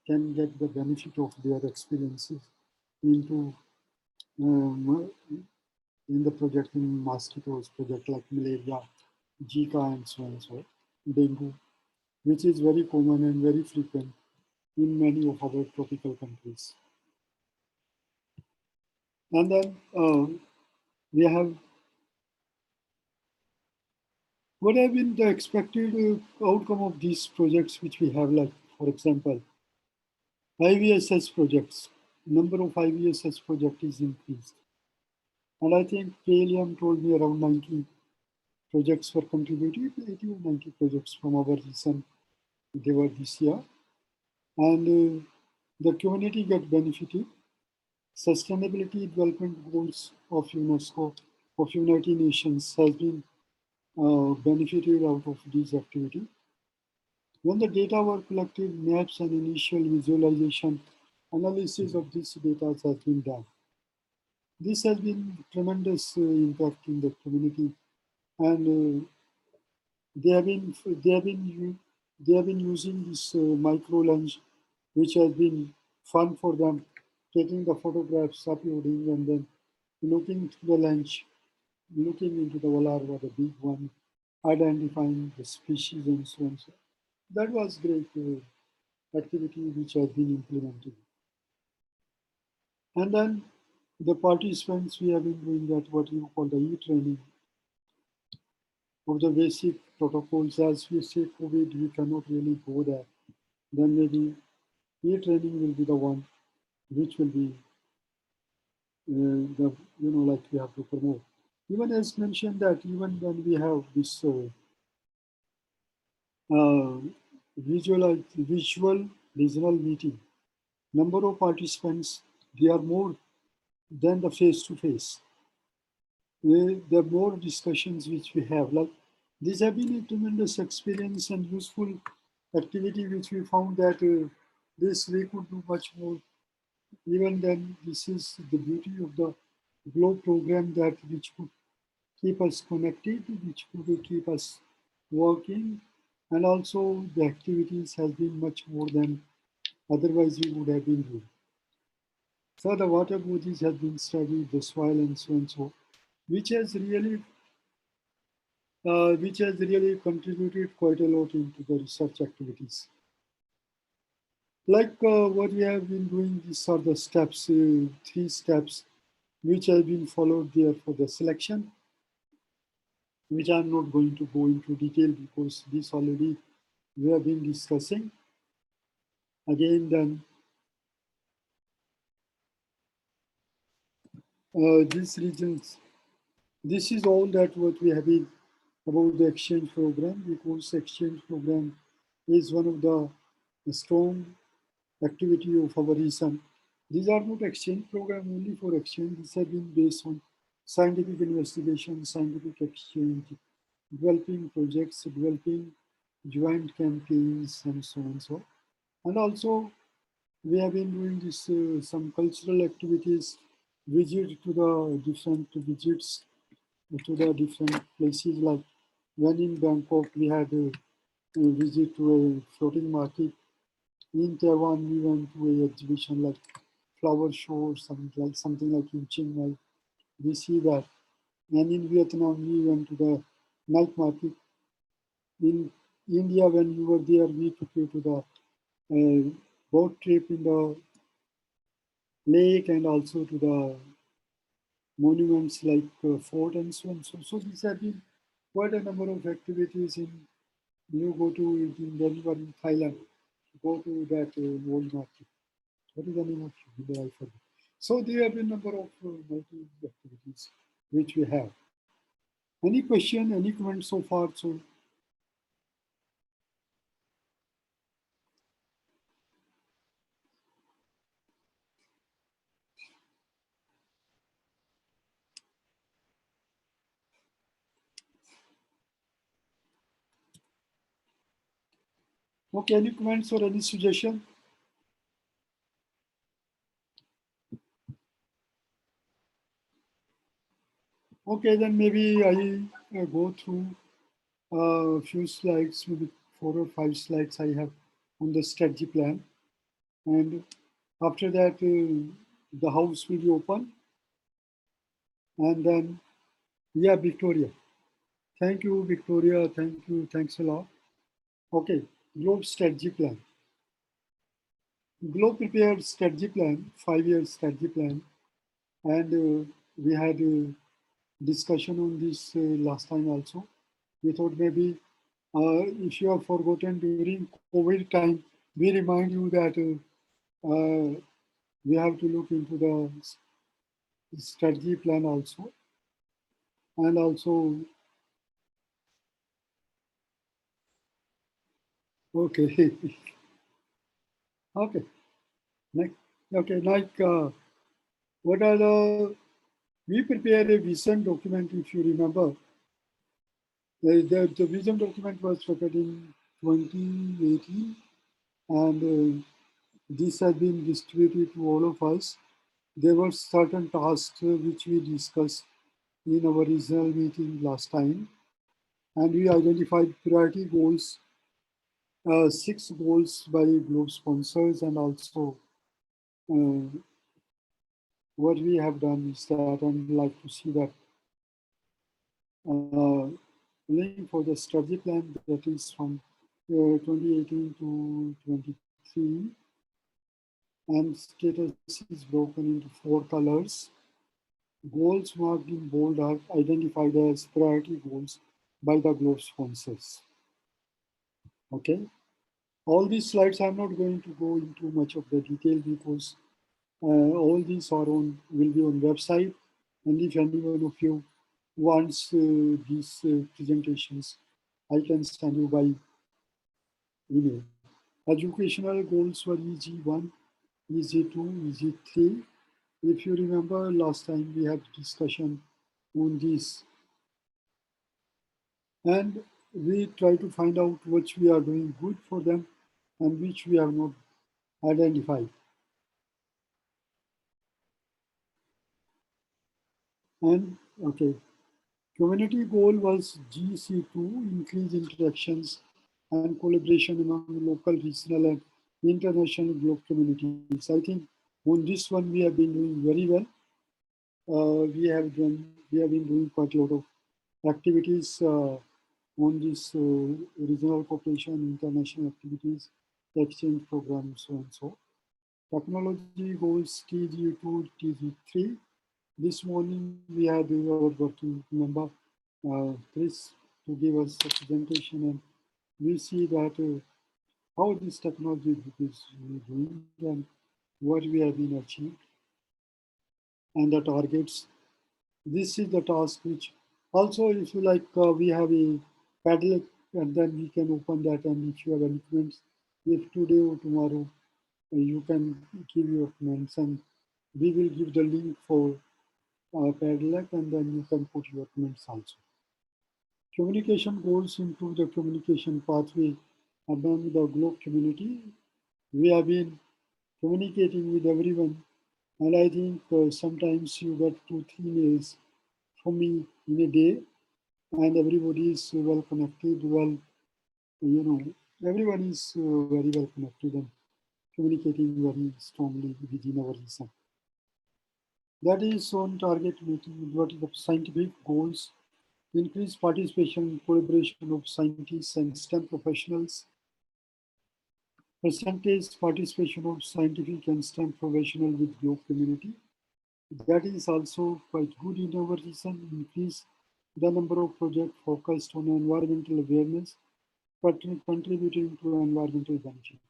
can get the benefit of their experiences into in the project in mosquitoes, project like malaria, Zika and so, dengue, which is very common and very frequent in many of our tropical countries. And then we have, what have been the expected outcome of these projects which we have, like, for example, IVSS projects, number of IVSS projects is increased. And I think KLM told me around 90 projects were contributed, 80 or 90 projects from our recent, they were this year. And the community get benefited. Sustainability Development Goals of UNESCO, of United Nations has been benefited out of these activities. When the data were collected, maps and initial visualization analysis of this data has been done. This has been tremendous impact in the community, and they have been using this micro lens, which has been fun for them, taking the photographs, uploading, and then looking through the lens, looking into the larva, the big one, identifying the species and so on. So that was great activity which has been implemented. And then the participants, we have been doing that, what you call the e-training of the basic protocols. As we say COVID, we cannot really go there. Then maybe e-training will be the one which will be the, like we have to promote. Even as mentioned that even when we have this visual regional meeting, number of participants, they are more than the face-to-face. The more discussions which we have, like these have been a tremendous experience and useful activity which we found that this we could do much more. Even then, this is the beauty of the Globe program, that which could keep us connected, which could keep us working, and also the activities has been much more than otherwise we would have been doing. So the water bodies have been studied, the soil and so, which has really contributed quite a lot into the research activities. Like what we have been doing, these are the steps, 3 steps, which have been followed there for the selection, which I'm not going to go into detail because this already we have been discussing. Again, then these regions, this is all that what we have been about the exchange program, because exchange program is one of the strong activity of our region. These are not exchange program only for exchange. These have been based on scientific investigation, scientific exchange, developing projects, developing joint campaigns, and so on. So, and also we have been doing this some cultural activities, visit to the different visits to the different places. Like when in Bangkok, we had a visit to a floating market. In Taiwan, we went to an exhibition like flower show or something like in Chiang Mai. We see that. And in Vietnam, we went to the night market. In India, when you were there, we took you to the boat trip in the lake and also to the monuments like fort and so on. So these have been quite a number of activities. You go to when you are in Thailand, go to that old market. What is the name of it? I forget. So there have been a number of multi activities which we have. Any question, any comment so far? So Okay, any comments or any suggestion? Okay, then maybe I go through a few slides, maybe 4 or 5 slides I have on the strategy plan. And after that, the house will be open. And then, yeah, Victoria. Thank you, Victoria. Thank you. Thanks a lot. Okay, Globe strategy plan. Globe prepared strategy plan, 5-year strategy plan. And we had a discussion on this last time also. We thought maybe if you have forgotten during COVID time, we remind you that we have to look into the strategy plan also. And also, okay, okay, next, okay, what are we prepared a vision document, if you remember. The vision document was prepared in 2018, and this has been distributed to all of us. There were certain tasks which we discussed in our regional meeting last time, and we identified priority goals, 6 goals by Globe sponsors, and also what we have done is that I'd like to see that link for the strategy plan that is from 2018 to 23, and status is broken into 4 colors. Goals marked in bold are identified as priority goals by the Globe sponsors. Okay. All these slides, I'm not going to go into much of the detail because all these will be on website. And if any one of you wants these presentations, I can send you by email. Educational goals were EG1, EG2, EG3. If you remember last time we had discussion on this. And we try to find out which we are doing good for them and which we have not identified. And okay, community goal was GC2, increase interactions and collaboration among local, regional, and international Globe communities. I think on this one we have been doing very well. We have been doing quite a lot of activities on this regional cooperation, international activities, exchange programs, so and so. Technology goals TG2, TG3. This morning we had our working member Chris to give us a presentation, and we see that how this technology is doing and what we have been achieved and the targets. This is the task which also, if you like, we have a Padlet, and then we can open that, and if you have any comments, if today or tomorrow, you can give your comments, and we will give the link for Padlet, and then you can put your comments also. Communication goals improve the communication pathway among the Globe community. We have been communicating with everyone, and I think sometimes you get 2-3 mails from me in a day, and everybody is well connected, everyone is very well connected and communicating very strongly within our region. That is on target meeting what is the scientific goals, increase participation and collaboration of scientists and STEM professionals, percentage participation of scientific and STEM professional with Globe community. That is also quite good in our region, increase the number of projects focused on environmental awareness, but contributing to environmental benefit.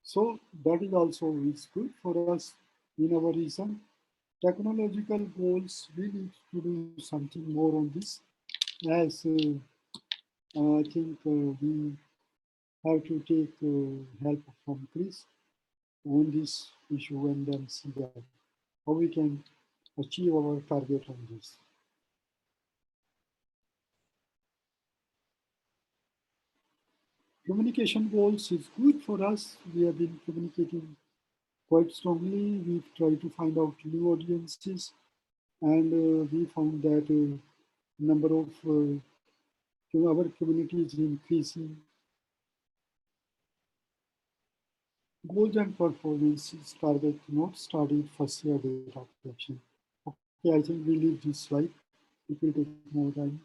So that is also is good for us in our region. Technological goals, we need to do something more on this, as I think we have to take help from Chris on this issue and then see that how we can achieve our target on this. Communication goals is good for us. We have been communicating quite strongly. We've tried to find out new audiences, and we found that number of our community is increasing. Goals and performances target not started first year data collection. Okay, I think we leave this slide. It will take more time.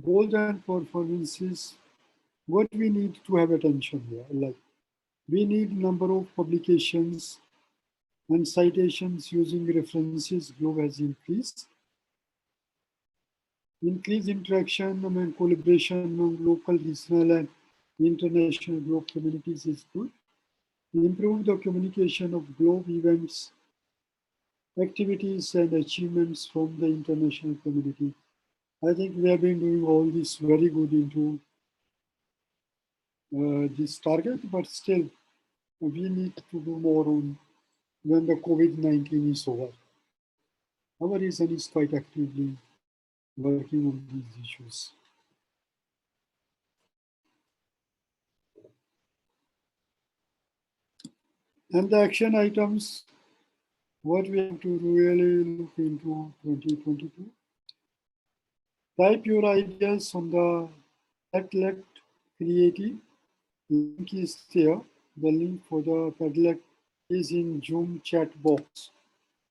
Goals and performances, what we need to have attention here, like we need number of publications and citations using references globe has increased. Increased interaction and collaboration among local, regional and international globe communities is good. Improve the communication of globe events, activities and achievements from the international community. I think we have been doing all this very good into this target, but still we need to do more on when the COVID-19 is over. Our region is quite actively working on these issues. And the action items, what we have to really look into 2022. Type your ideas on the Padlet Creative. Link is there. The link for the Padlet is in Zoom chat box.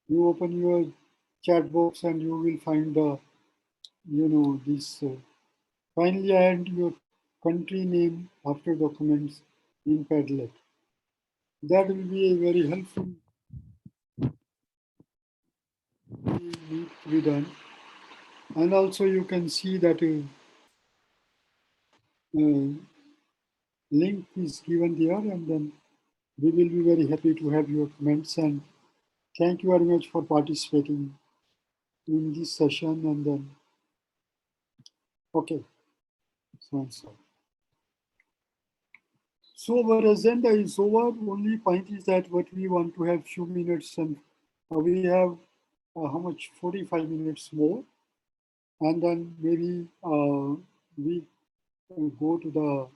You open your chat box and you will find the, this. Finally, add your country name after documents in Padlet. That will be very helpful. Need to be done. And also you can see that link is given there, and then we will be very happy to have your comments, and thank you very much for participating in this session. And then, okay, so our agenda is over. Only point is that what we want to have few minutes, and we have how much, 45 minutes more, and then maybe we go to the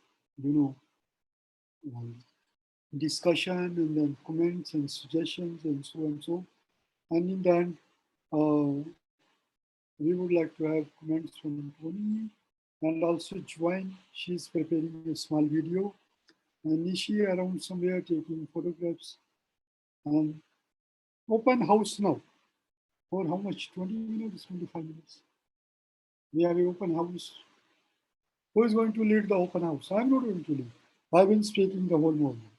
discussion and then comments and suggestions and so and so. And in the end, we would like to have comments from Tony and also join. She's preparing a small video, and Nishi around somewhere taking photographs. And open house now. For how much? 20 minutes, 25 minutes. We have an open house. Who is going to lead the open house? I'm not going to lead. I've been speaking the whole morning.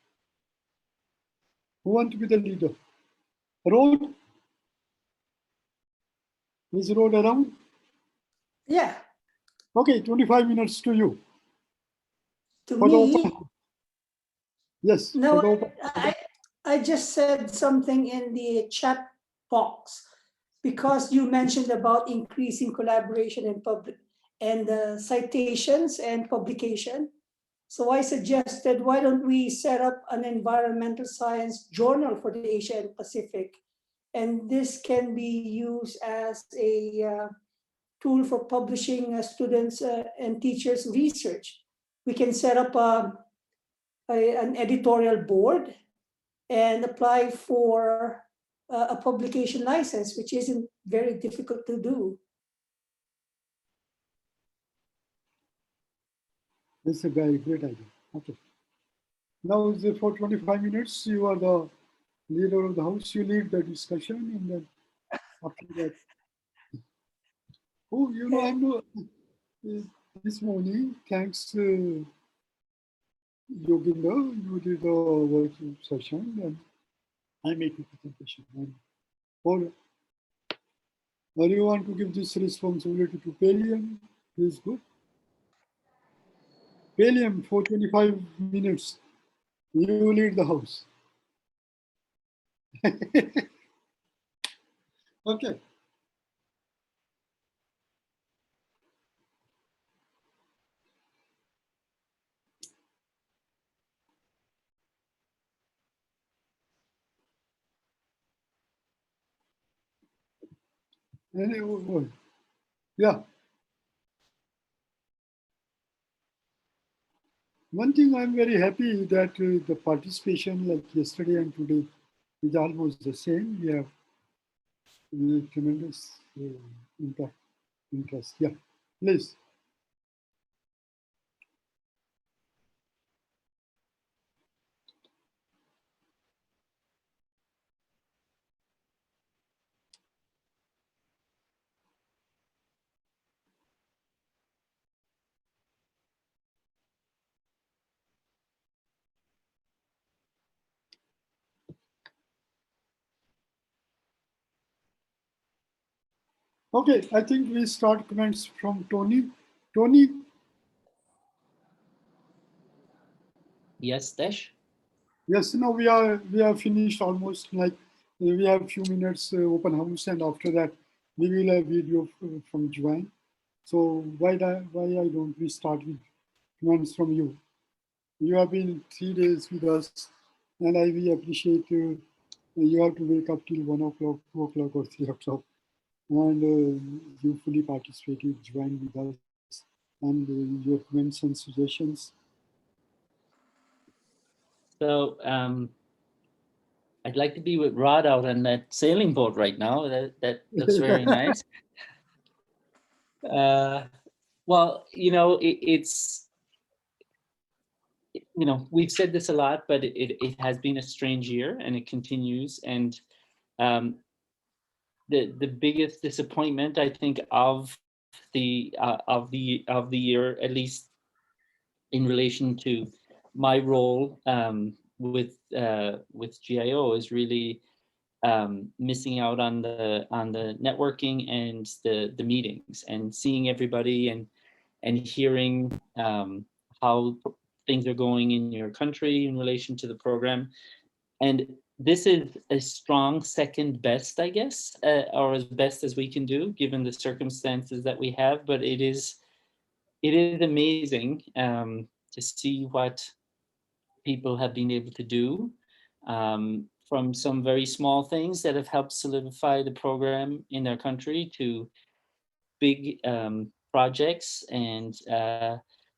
Who wants to be the leader? Road? Is Road around? Yeah. Okay, 25 minutes to you. To for me? Yes. No, I just said something in the chat box because you mentioned about increasing collaboration and citations and publication. So I suggested, why don't we set up an environmental science journal for the Asia and Pacific? And this can be used as a tool for publishing students and teachers' research. We can set up an editorial board and apply for a publication license, which isn't very difficult to do. That's a very great idea. Okay. Now, for 25 minutes, you are the leader of the house. You lead the discussion, and then after that, oh, I'm not. This morning, thanks, Yoginder, you did a working session, and I make a presentation. Or you want to give this responsibility to Pelium? Please go. Pelium, for 25 minutes, you lead the house. Okay. Yeah. One thing I'm very happy that the participation like yesterday and today is almost the same. We have tremendous interest. Yeah, please. Okay, I think we start comments from Tony. Tony? Yes, Desh? Yes, no, we are finished almost, like we have a few minutes open house, and after that we will have video from Joanne. So why I don't we start with comments from you? You have been 3 days with us, and I really appreciate you have to wake up till 1 o'clock, 2 o'clock, or 3 o'clock, and you fully participated, joined with us, and your comments and suggestions. So I'd like to be with Rod out on that sailing boat right now. That looks very nice. Well, you know, we've said this a lot, but it has been a strange year, and it continues. And the biggest disappointment, I think, of the year, at least in relation to my role with GIO, is really missing out on the networking and the meetings, and seeing everybody and hearing how things are going in your country in relation to the program. And this is a strong second best, I guess, or as best as we can do given the circumstances that we have. But it is amazing to see what people have been able to do, from some very small things that have helped solidify the program in their country to big projects and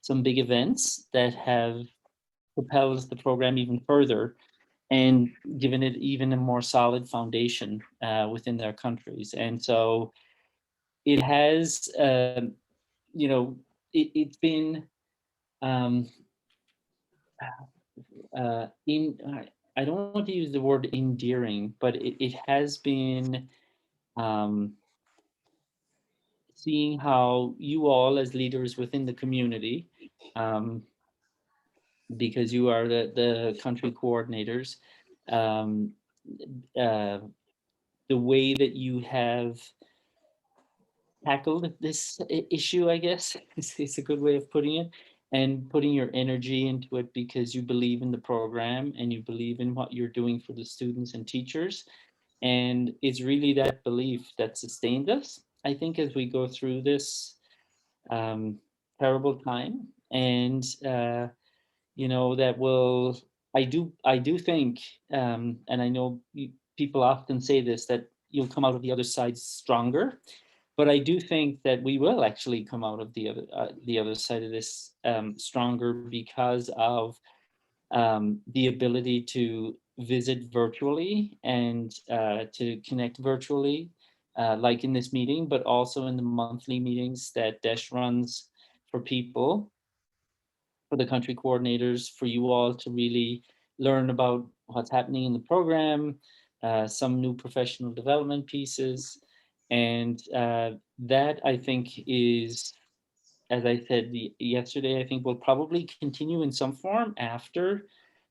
some big events that have propelled the program even further and given it even a more solid foundation within their countries. And so it has, it's been I don't want to use the word endearing, but it has been seeing how you all as leaders within the community, because you are the country coordinators, the way that you have tackled this issue, I guess, is a good way of putting it, and putting your energy into it because you believe in the program and you believe in what you're doing for the students and teachers. And it's really that belief that sustained us, I think, as we go through this terrible time. And that will, I do think, and I know people often say this, that you'll come out of the other side stronger. But I do think that we will actually come out of the other side of this stronger because of the ability to visit virtually and to connect virtually, like in this meeting, but also in the monthly meetings that Desh runs for people, for the country coordinators, for you all to really learn about what's happening in the program, some new professional development pieces. And that, I think, is, as I said yesterday, I think will probably continue in some form after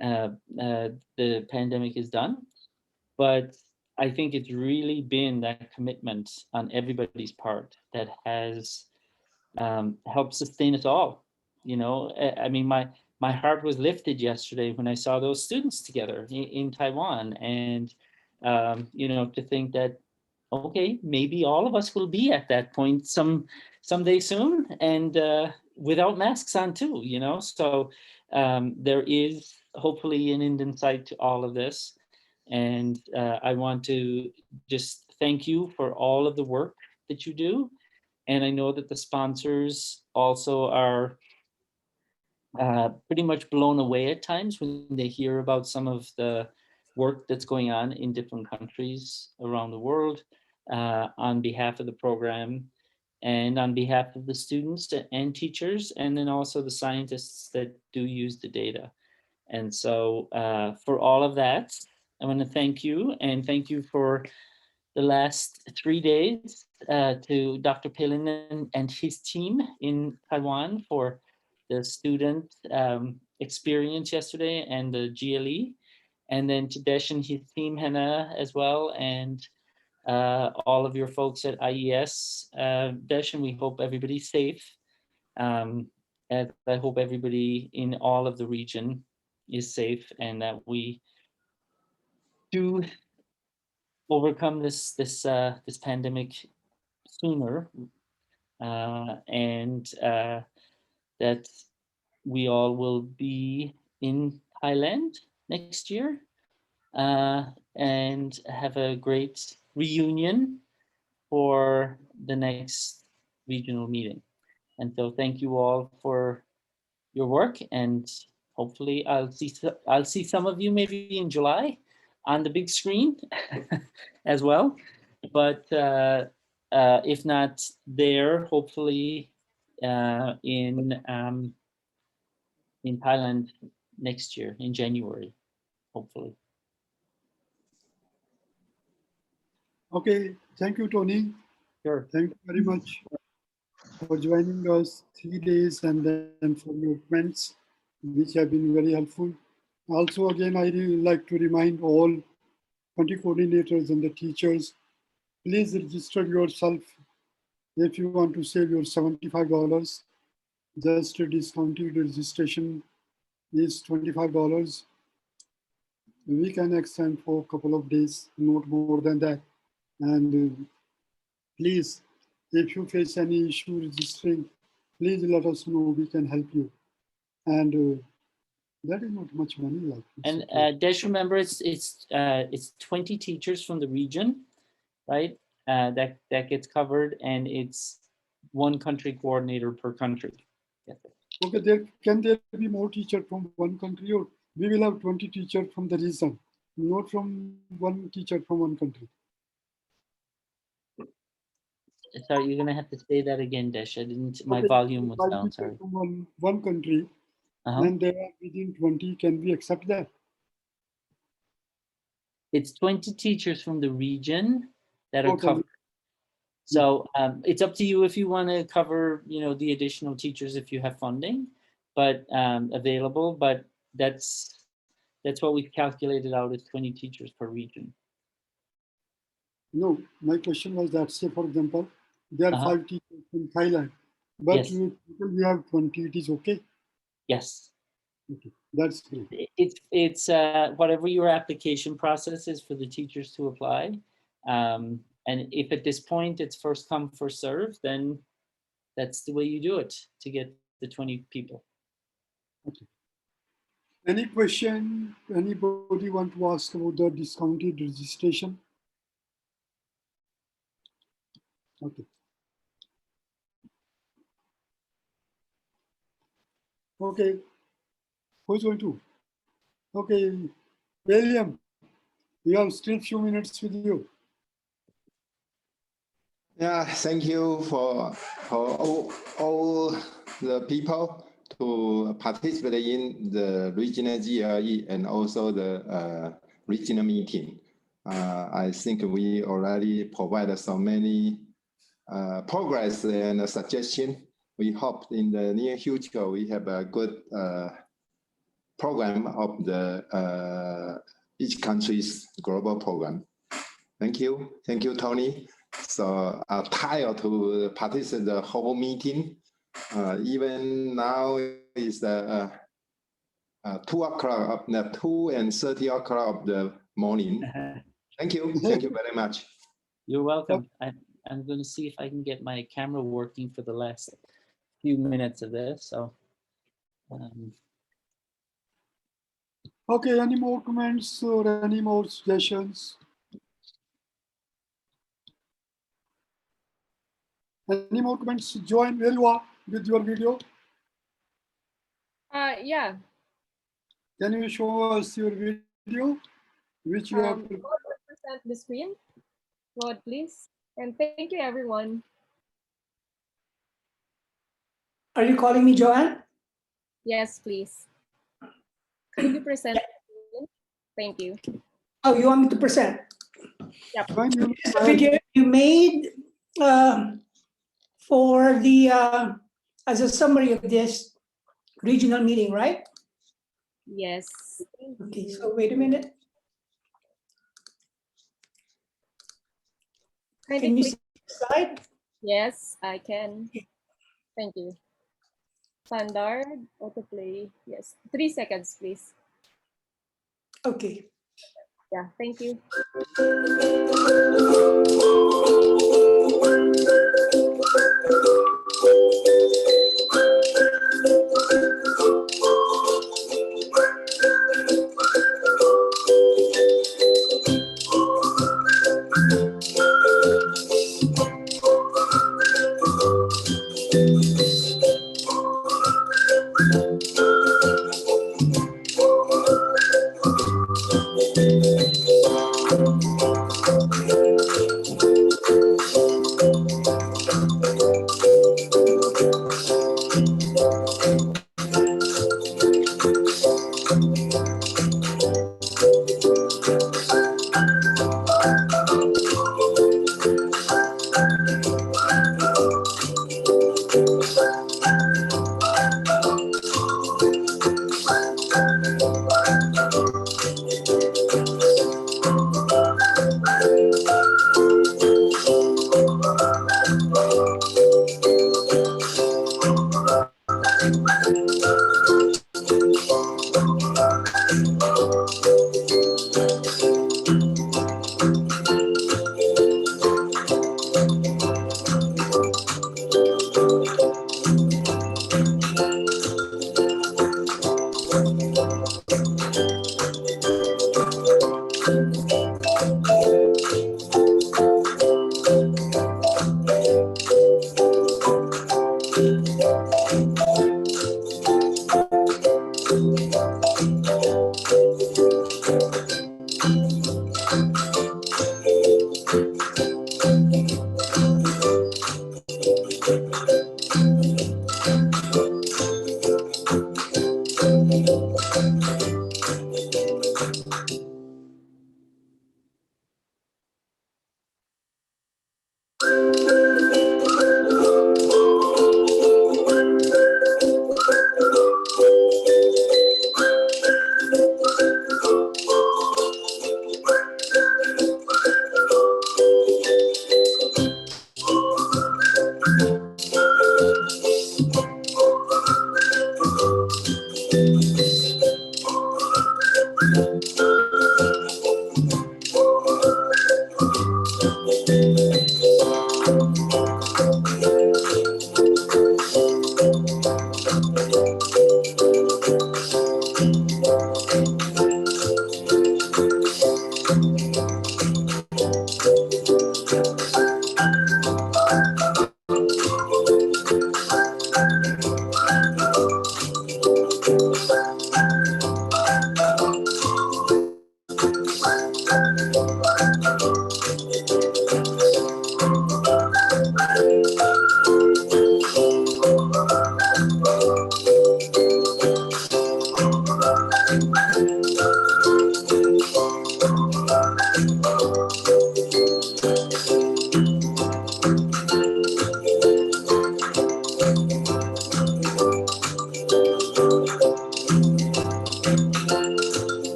the pandemic is done. But I think it's really been that commitment on everybody's part that has helped sustain us all. I mean, my heart was lifted yesterday when I saw those students together in Taiwan, and to think that, okay, maybe all of us will be at that point someday soon, and without masks on too. So there is hopefully an end in sight to all of this, and I want to just thank you for all of the work that you do. And I know that the sponsors also are pretty much blown away at times when they hear about some of the work that's going on in different countries around the world on behalf of the program and on behalf of the students and teachers, and then also the scientists that do use the data. And so for all of that, I want to thank you, and thank you for the last 3 days to Dr. Palin and his team in Taiwan for the student experience yesterday and the GLE, and then to Desh and his team, Hannah, as well, and all of your folks at IES. Desh, and we hope everybody's safe. And I hope everybody in all of the region is safe, and that we do overcome this pandemic sooner, and that we all will be in Thailand next year and have a great reunion for the next regional meeting. And so thank you all for your work, and hopefully I'll see some of you maybe in July on the big screen as well. But if not there, hopefully in Thailand next year in January, hopefully. Okay, thank you, Tony. Sure. Thank you very much for joining us 3 days, and then for your comments, which have been very helpful. Also, again, I really like to remind all country coordinators and the teachers, please register yourself if you want to save your $75. Just a discounted registration is $25. We can extend for a couple of days, not more than that. And please, if you face any issue registering, please let us know, we can help you. And that is not much money. Like, and Desh, remember, it's 20 teachers from the region, right? That gets covered, and it's one country coordinator per country. Yes. Okay, can there be more teachers from one country, or we will have 20 teachers from the region, not from one teacher from one country? Sorry, you're gonna have to say that again, Desh. I didn't. My Okay, volume was 5 down. teachers Sorry. from one country, Uh-huh. and they are within 20. Can we accept that? It's 20 teachers from the region that are Totally. covered. So it's up to you if you want to cover, the additional teachers if you have funding, but available. But that's what we've calculated out as 20 teachers per region. No, my question was that, say, for example, there are 5 teachers in Thailand, but Yes. we have 20, it is okay? Yes. Okay, that's great. It's whatever your application process is for the teachers to apply. And if at this point it's first come, first serve, then that's the way you do it to get the 20 people. Okay. Any question? Anybody want to ask about the discounted registration? Okay. Okay. Who's going to? Okay, William, we have still few minutes with you. Yeah, thank you for all the people to participate in the regional GLE and also the regional meeting. I think we already provided so many progress and suggestion. We hope in the near future we have a good program of the each country's global program. Thank you, Tony. So I'm tired to participate in the whole meeting. Even now is the 2:30 of the morning. Thank you very much. You're welcome. I'm going to see if I can get my camera working for the last few minutes of this. So. Okay, any more comments or any more suggestions? Any more comments? Join where you are with your video. Yeah. Can you show us your video, which you have? Present the screen. Go ahead, please. And thank you, everyone. Are you calling me Joanne? Yes, please. Could you present? Thank you. Oh, you want me to present? Yep. This is a video you made for the as a summary of this regional meeting, right? Yes. Okay, so wait a minute. Can you see the slide? Yes, I can. Thank you. Standard autoplay. Yes. 3 seconds, please. Okay. Yeah, thank you.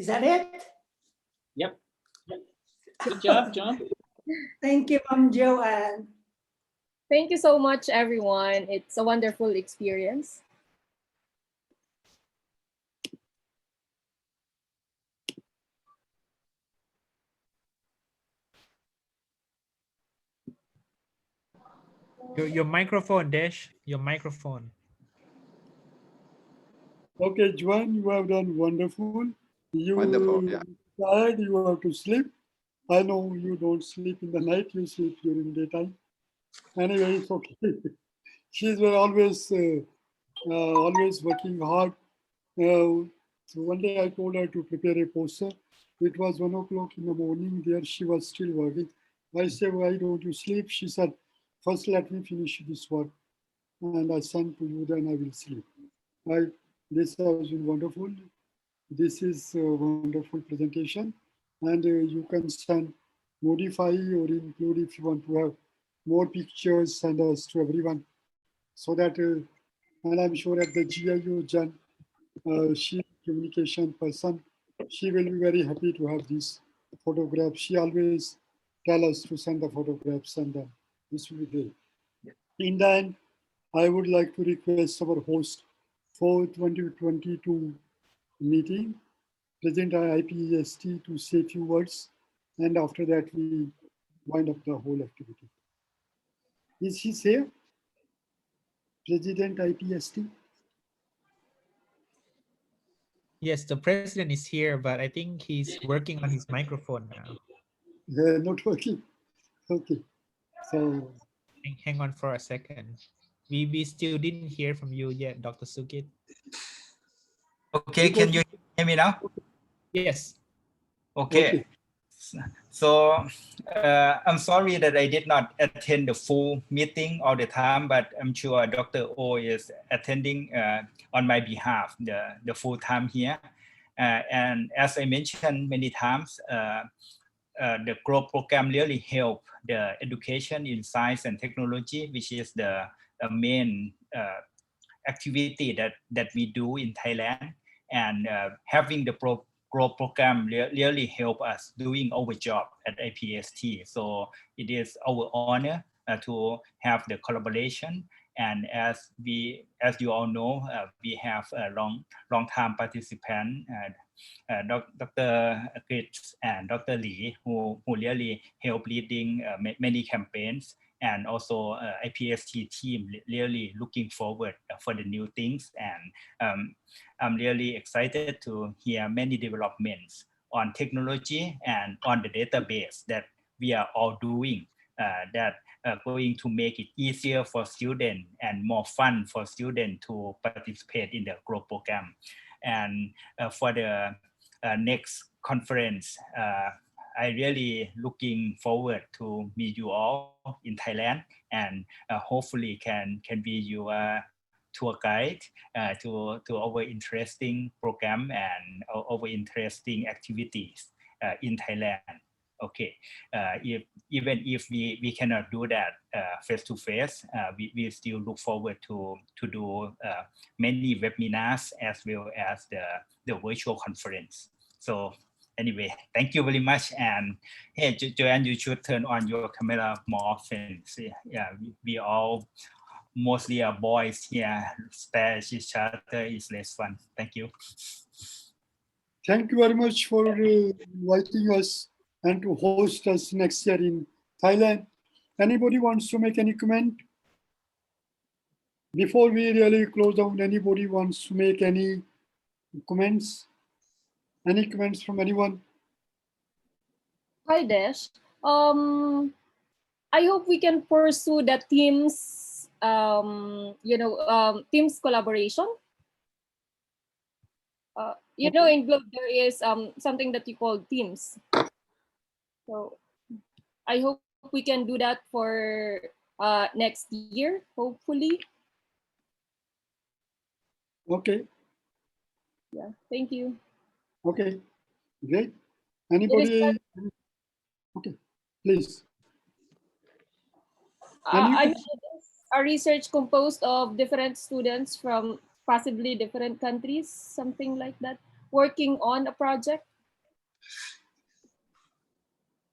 Is that it? Yep. Good job, John. Thank you, Joanne. Thank you so much, everyone. It's a wonderful experience. Your microphone, Desh. Your microphone. Okay, Juan, you have done wonderful. You Wonderful, yeah. tired, you have to sleep. I know you don't sleep in the night, you sleep during daytime. Anyway, it's okay. She's always working hard. So one day I told her to prepare a poster. It was 1 o'clock in the morning. There she was still working. I said, why don't you sleep? She said, first let me finish this work and I send to you, then I will sleep. This has been wonderful. This is a wonderful presentation, and you can send, modify or include if you want to have more pictures, send us to everyone so that, and I'm sure at the GIU, Jan, she communication person, she will be very happy to have these photographs. She always tell us to send the photographs and this will be great. In the end, I would like to request our host for 2022 meeting, President IPEST, to say a few words, and after that we wind up the whole activity. Is he here? President IPST? Yes, the president is here, but I think he's working on his microphone now. Not working. Okay. So hang on for a second. We still didn't hear from you yet, Dr. Sukit. Okay, can you hear me now? Yes. Okay. So I'm sorry that I did not attend the full meeting all the time, but I'm sure Dr. O is attending on my behalf the full time here. And as I mentioned many times, the GROW program really help the education in science and technology, which is the main activity that we do in Thailand. And having the GROW program really help us doing our job at IPST. So it is our honor to have the collaboration. And as you all know, we have a long time participant, Dr. Chris and Dr. Lee, who really help leading many campaigns. And also IPST team really looking forward for the new things. And I'm really excited to hear many developments on technology and on the database that we are all doing that are going to make it easier for students and more fun for students to participate in the GROW program. And for the next conference, I really looking forward to meet you all in Thailand, and hopefully can be your tour guide to our interesting program and our interesting activities in Thailand. Okay, even if we cannot do that face to face, we still look forward to do many webinars as well as the virtual conference. So anyway, thank you very much. And hey, Joanne, you should turn on your camera more often. See, yeah, we all mostly are boys here. Spare each other is less fun. Thank you. Thank you very much for inviting us and to host us next year in Thailand. Anybody wants to make any comment? Before we really close down, anybody wants to make any comments? Any comments from anyone? Hi, Desh. I hope we can pursue the teams, teams collaboration. You know, in Globe there is something that you call teams. So I hope we can do that for next year, hopefully. Okay. Yeah, thank you. Okay, great. Anybody? Okay, please. I mean, a research composed of different students from possibly different countries, something like that, working on a project.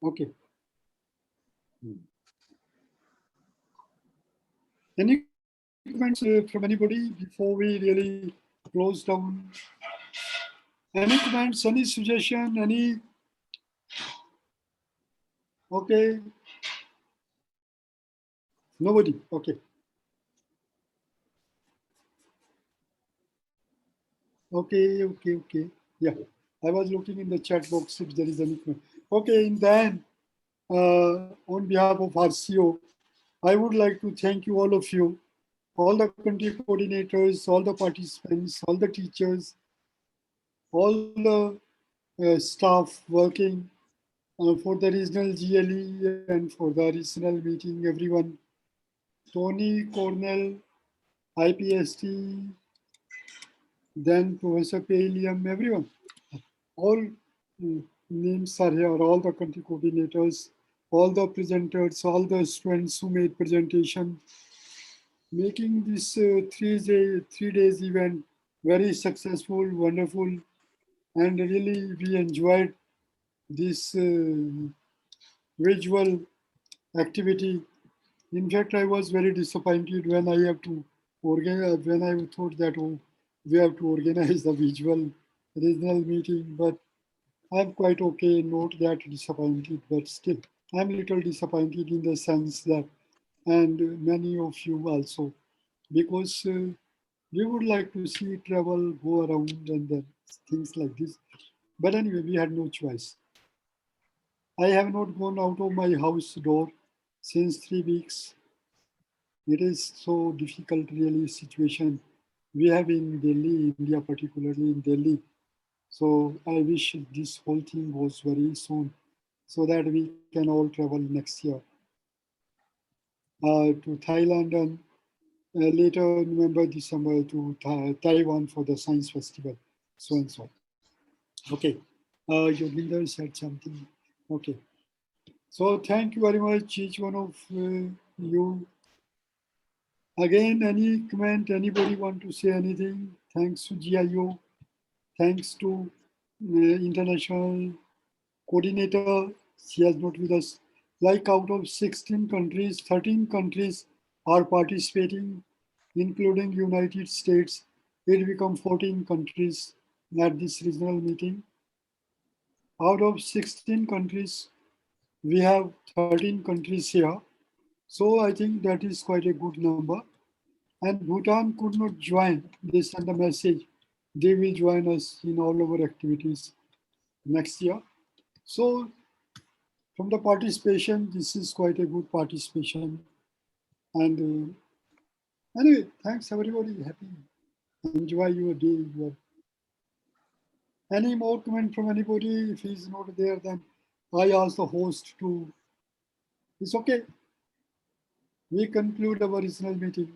Okay. Any comments from anybody before we really close down? Any comments, any suggestion, any? Okay. Nobody, okay. Okay. Yeah, I was looking in the chat box if there is any comment. Okay, in the end, on behalf of RCO, I would like to thank you, all of you, all the country coordinators, all the participants, all the teachers, all the staff working for the regional GLE and for the regional meeting, everyone. Tony, Cornell, IPST, then Professor Palium, everyone. All names are here, all the country coordinators, all the presenters, all the students who made presentation, making this 3 days event very successful, wonderful, and really we enjoyed this visual activity. In fact, I was very disappointed when I have to organize, when I thought that we have to organize the visual regional meeting, but I'm quite okay, not that disappointed, but still, I'm a little disappointed in the sense that, and many of you also, because we would like to see travel, go around and then things like this. But anyway, we had no choice. I have not gone out of my house door since 3 weeks. It is so difficult really situation we have in Delhi, India, particularly in Delhi. So I wish this whole thing goes very soon so that we can all travel next year to Thailand and later November, December to Taiwan for the science festival, so and so. Okay, Yoginder said something. Okay, so thank you very much, each one of you. Again, any comment, anybody want to say anything? Thanks to GIO, thanks to international coordinator, she has not with us. Like out of 16 countries, 13 countries are participating, including United States. It become 14 countries at this regional meeting. Out of 16 countries, we have 13 countries here. So I think that is quite a good number. And Bhutan could not join. They sent a message. They will join us in all our activities next year. So from the participation, this is quite a good participation. And anyway, thanks everybody. Happy. Enjoy your day. Any more comment from anybody? If he's not there, then I ask the host to. It's okay. We conclude our regional meeting.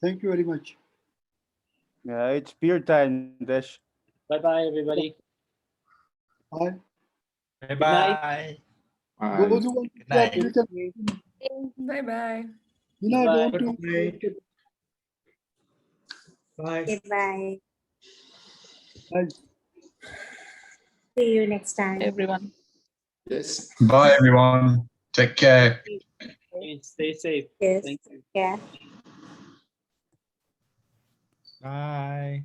Thank you very much. Yeah, it's beer time, Desh. Bye-bye, everybody. Bye. Bye-bye. Those who want to chat, we can. Bye-bye. Hina, Bye-bye. don't do. Bye. Goodbye. Bye. See you next time. Everyone. Yes. Bye, everyone. Take care. Stay safe. Yes. Thank you. Yeah. Bye.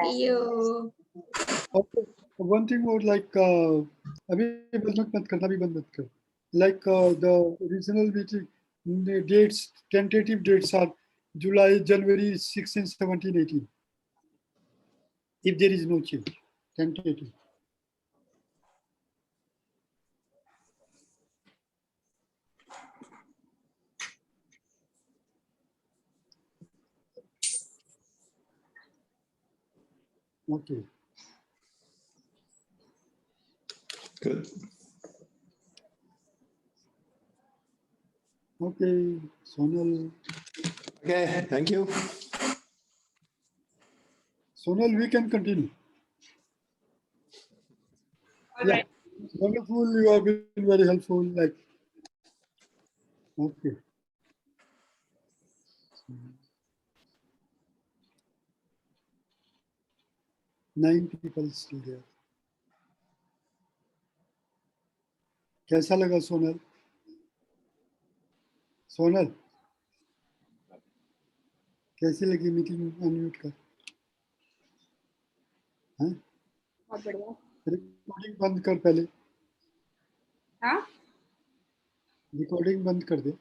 See you. Okay. One thing more like अभी बंद मत करना भी बंद मत कर. Like the regional meeting the dates, tentative dates are July, January 16, 17, 18. If there is no change, tentative. Okay. Good. Okay, Sonal. Okay, thank you. Sonal, we can continue. All Yeah, right. wonderful. You have been very helpful. Like, okay. 9 people still there. कैसा लगा सोनल? सोनल कैसी लगी meeting? Unmute कर. हाँ? बहुत बढ़िया. Recording बंद कर पहले. हाँ? रिकॉर्डिंग बंद कर दे.